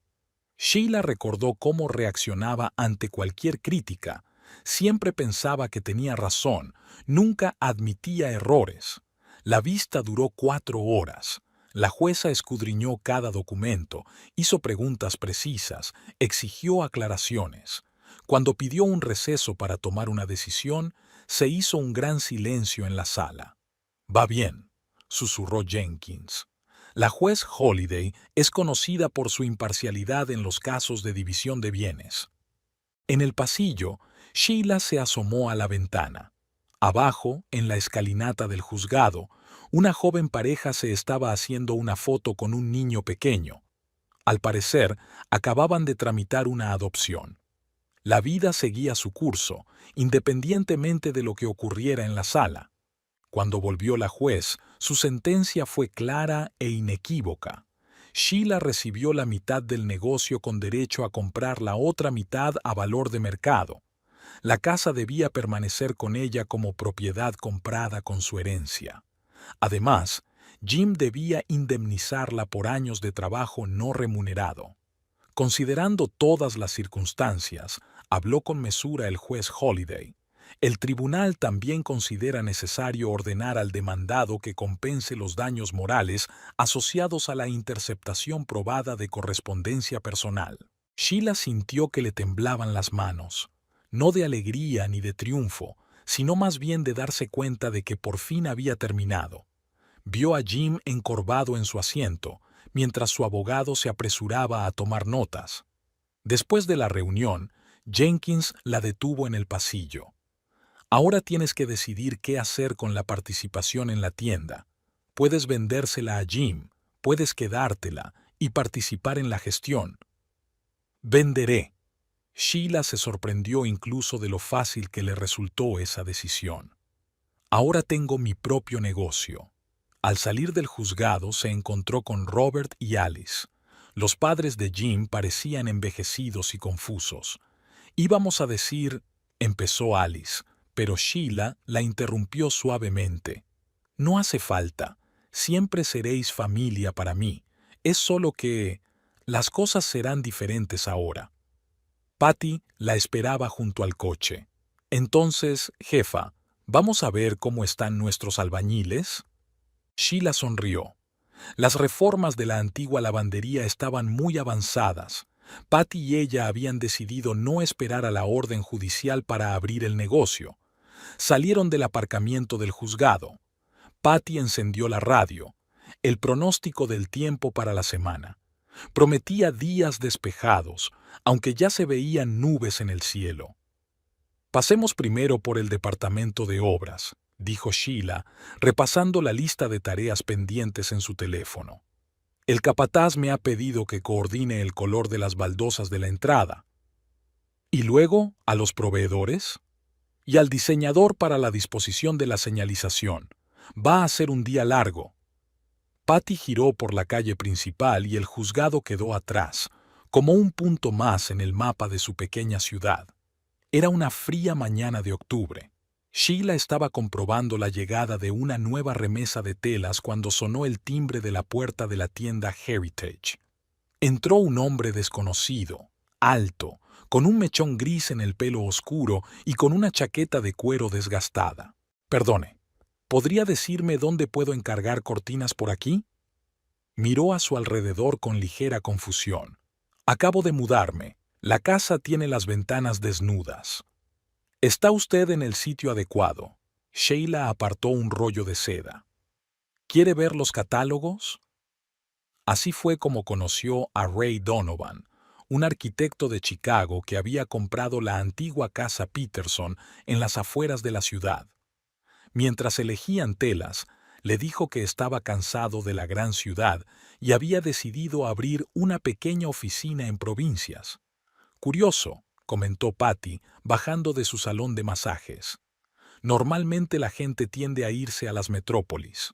Sheila recordó cómo reaccionaba ante cualquier crítica. Siempre pensaba que tenía razón, nunca admitía errores. La vista duró 4 horas. La jueza escudriñó cada documento, hizo preguntas precisas, exigió aclaraciones. Cuando pidió un receso para tomar una decisión, se hizo un gran silencio en la sala. «Va bien», susurró Jenkins. La juez Holliday es conocida por su imparcialidad en los casos de división de bienes. En el pasillo, Sheila se asomó a la ventana. Abajo, en la escalinata del juzgado, una joven pareja se estaba haciendo una foto con un niño pequeño. Al parecer, acababan de tramitar una adopción. La vida seguía su curso, independientemente de lo que ocurriera en la sala. Cuando volvió la juez, su sentencia fue clara e inequívoca. Sheila recibió la mitad del negocio con derecho a comprar la otra mitad a valor de mercado. La casa debía permanecer con ella como propiedad comprada con su herencia. Además, Jim debía indemnizarla por años de trabajo no remunerado. Considerando todas las circunstancias, habló con mesura el juez Holliday. El tribunal también considera necesario ordenar al demandado que compense los daños morales asociados a la interceptación probada de correspondencia personal. Sheila sintió que le temblaban las manos, no de alegría ni de triunfo, sino más bien de darse cuenta de que por fin había terminado. Vio a Jim encorvado en su asiento, mientras su abogado se apresuraba a tomar notas. Después de la reunión, Jenkins la detuvo en el pasillo. Ahora tienes que decidir qué hacer con la participación en la tienda. Puedes vendérsela a Jim, puedes quedártela y participar en la gestión. Venderé. Sheila se sorprendió incluso de lo fácil que le resultó esa decisión. Ahora tengo mi propio negocio. Al salir del juzgado se encontró con Robert y Alice. Los padres de Jim parecían envejecidos y confusos. Íbamos a decir, empezó Alice, pero Sheila la interrumpió suavemente. No hace falta. Siempre seréis familia para mí. Es solo que las cosas serán diferentes ahora. Patty la esperaba junto al coche. Entonces, jefa, ¿vamos a ver cómo están nuestros albañiles? Sheila sonrió. Las reformas de la antigua lavandería estaban muy avanzadas. Patty y ella habían decidido no esperar a la orden judicial para abrir el negocio. Salieron del aparcamiento del juzgado. Patty encendió la radio. El pronóstico del tiempo para la semana. Prometía días despejados, aunque ya se veían nubes en el cielo. Pasemos primero por el departamento de obras, dijo Sheila, repasando la lista de tareas pendientes en su teléfono. El capataz me ha pedido que coordine el color de las baldosas de la entrada. ¿Y luego a los proveedores? Y al diseñador para la disposición de la señalización. Va a ser un día largo. Patty giró por la calle principal y el juzgado quedó atrás, como un punto más en el mapa de su pequeña ciudad. Era una fría mañana de octubre. Sheila estaba comprobando la llegada de una nueva remesa de telas cuando sonó el timbre de la puerta de la tienda Heritage. Entró un hombre desconocido, alto, con un mechón gris en el pelo oscuro y con una chaqueta de cuero desgastada. Perdone, ¿podría decirme dónde puedo encargar cortinas por aquí? Miró a su alrededor con ligera confusión. Acabo de mudarme. La casa tiene las ventanas desnudas. Está usted en el sitio adecuado. Sheila apartó un rollo de seda. ¿Quiere ver los catálogos? Así fue como conoció a Ray Donovan, un arquitecto de Chicago que había comprado la antigua casa Peterson en las afueras de la ciudad. Mientras elegían telas, le dijo que estaba cansado de la gran ciudad y había decidido abrir una pequeña oficina en provincias. Curioso, comentó Patty, bajando de su salón de masajes. Normalmente la gente tiende a irse a las metrópolis.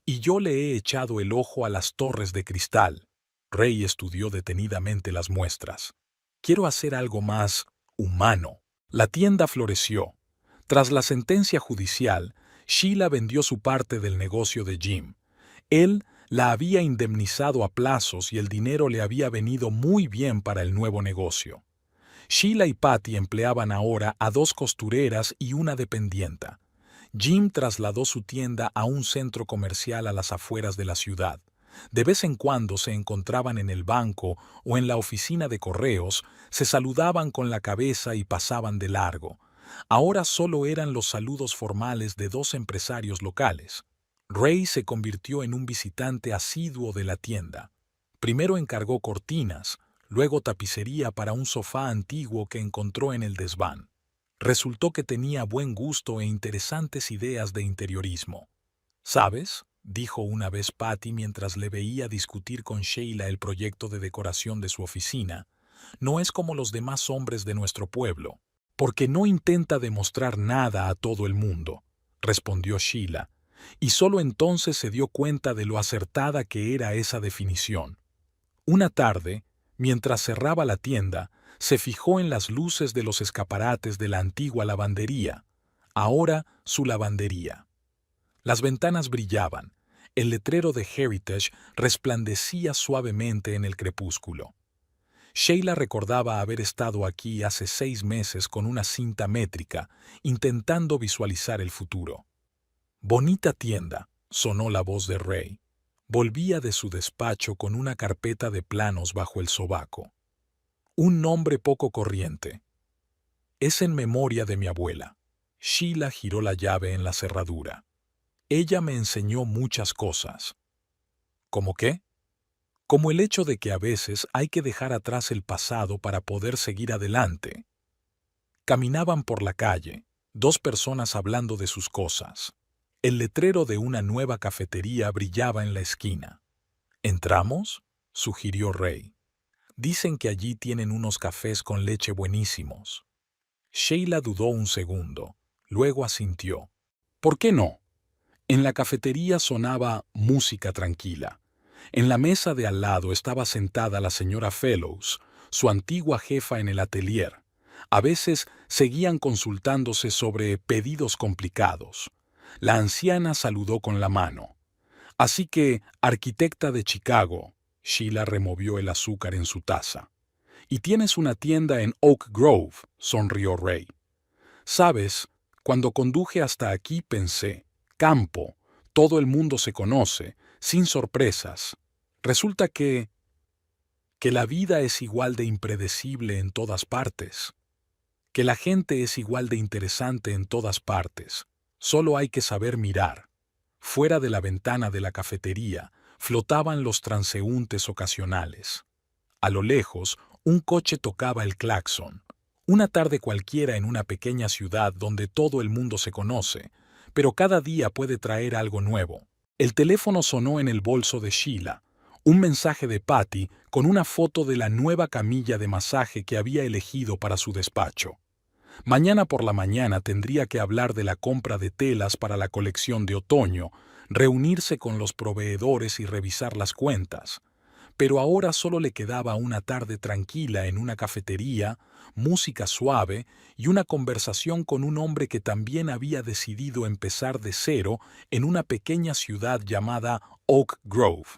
Y yo le he echado el ojo a las torres de cristal. Ray estudió detenidamente las muestras. Quiero hacer algo más humano. La tienda floreció. Tras la sentencia judicial, Sheila vendió su parte del negocio de Jim. Él la había indemnizado a plazos y el dinero le había venido muy bien para el nuevo negocio. Sheila y Patty empleaban ahora a 2 costureras y una dependienta. Jim trasladó su tienda a un centro comercial a las afueras de la ciudad. De vez en cuando se encontraban en el banco o en la oficina de correos, se saludaban con la cabeza y pasaban de largo. Ahora solo eran los saludos formales de 2 empresarios locales. Ray se convirtió en un visitante asiduo de la tienda. Primero encargó cortinas, luego tapicería para un sofá antiguo que encontró en el desván. Resultó que tenía buen gusto e interesantes ideas de interiorismo. ¿Sabes?, dijo una vez Patty mientras le veía discutir con Sheila el proyecto de decoración de su oficina. No es como los demás hombres de nuestro pueblo, porque no intenta demostrar nada a todo el mundo, respondió Sheila, y solo entonces se dio cuenta de lo acertada que era esa definición. Una tarde, mientras cerraba la tienda, se fijó en las luces de los escaparates de la antigua lavandería, ahora su lavandería. Las ventanas brillaban, el letrero de Heritage resplandecía suavemente en el crepúsculo. Sheila recordaba haber estado aquí hace 6 meses con una cinta métrica, intentando visualizar el futuro. «Bonita tienda», sonó la voz de Ray. Volvía de su despacho con una carpeta de planos bajo el sobaco. Un nombre poco corriente. «Es en memoria de mi abuela». Sheila giró la llave en la cerradura. Ella me enseñó muchas cosas. ¿Cómo qué? Como el hecho de que a veces hay que dejar atrás el pasado para poder seguir adelante. Caminaban por la calle, dos personas hablando de sus cosas. El letrero de una nueva cafetería brillaba en la esquina. ¿Entramos?, sugirió Ray. Dicen que allí tienen unos cafés con leche buenísimos. Sheila dudó un segundo, luego asintió. ¿Por qué no? En la cafetería sonaba música tranquila. En la mesa de al lado estaba sentada la señora Fellows, su antigua jefa en el atelier. A veces seguían consultándose sobre pedidos complicados. La anciana saludó con la mano. Así que, arquitecta de Chicago, Sheila removió el azúcar en su taza. Y tienes una tienda en Oak Grove, sonrió Ray. Sabes, cuando conduje hasta aquí pensé, campo, todo el mundo se conoce, sin sorpresas. Resulta que la vida es igual de impredecible en todas partes, que la gente es igual de interesante en todas partes. Solo hay que saber mirar. Fuera de la ventana de la cafetería flotaban los transeúntes ocasionales. A lo lejos, un coche tocaba el claxon. Una tarde cualquiera en una pequeña ciudad donde todo el mundo se conoce, pero cada día puede traer algo nuevo. El teléfono sonó en el bolso de Sheila. Un mensaje de Patty con una foto de la nueva camilla de masaje que había elegido para su despacho. Mañana por la mañana tendría que hablar de la compra de telas para la colección de otoño, reunirse con los proveedores y revisar las cuentas. Pero ahora solo le quedaba una tarde tranquila en una cafetería, música suave y una conversación con un hombre que también había decidido empezar de cero en una pequeña ciudad llamada Oak Grove.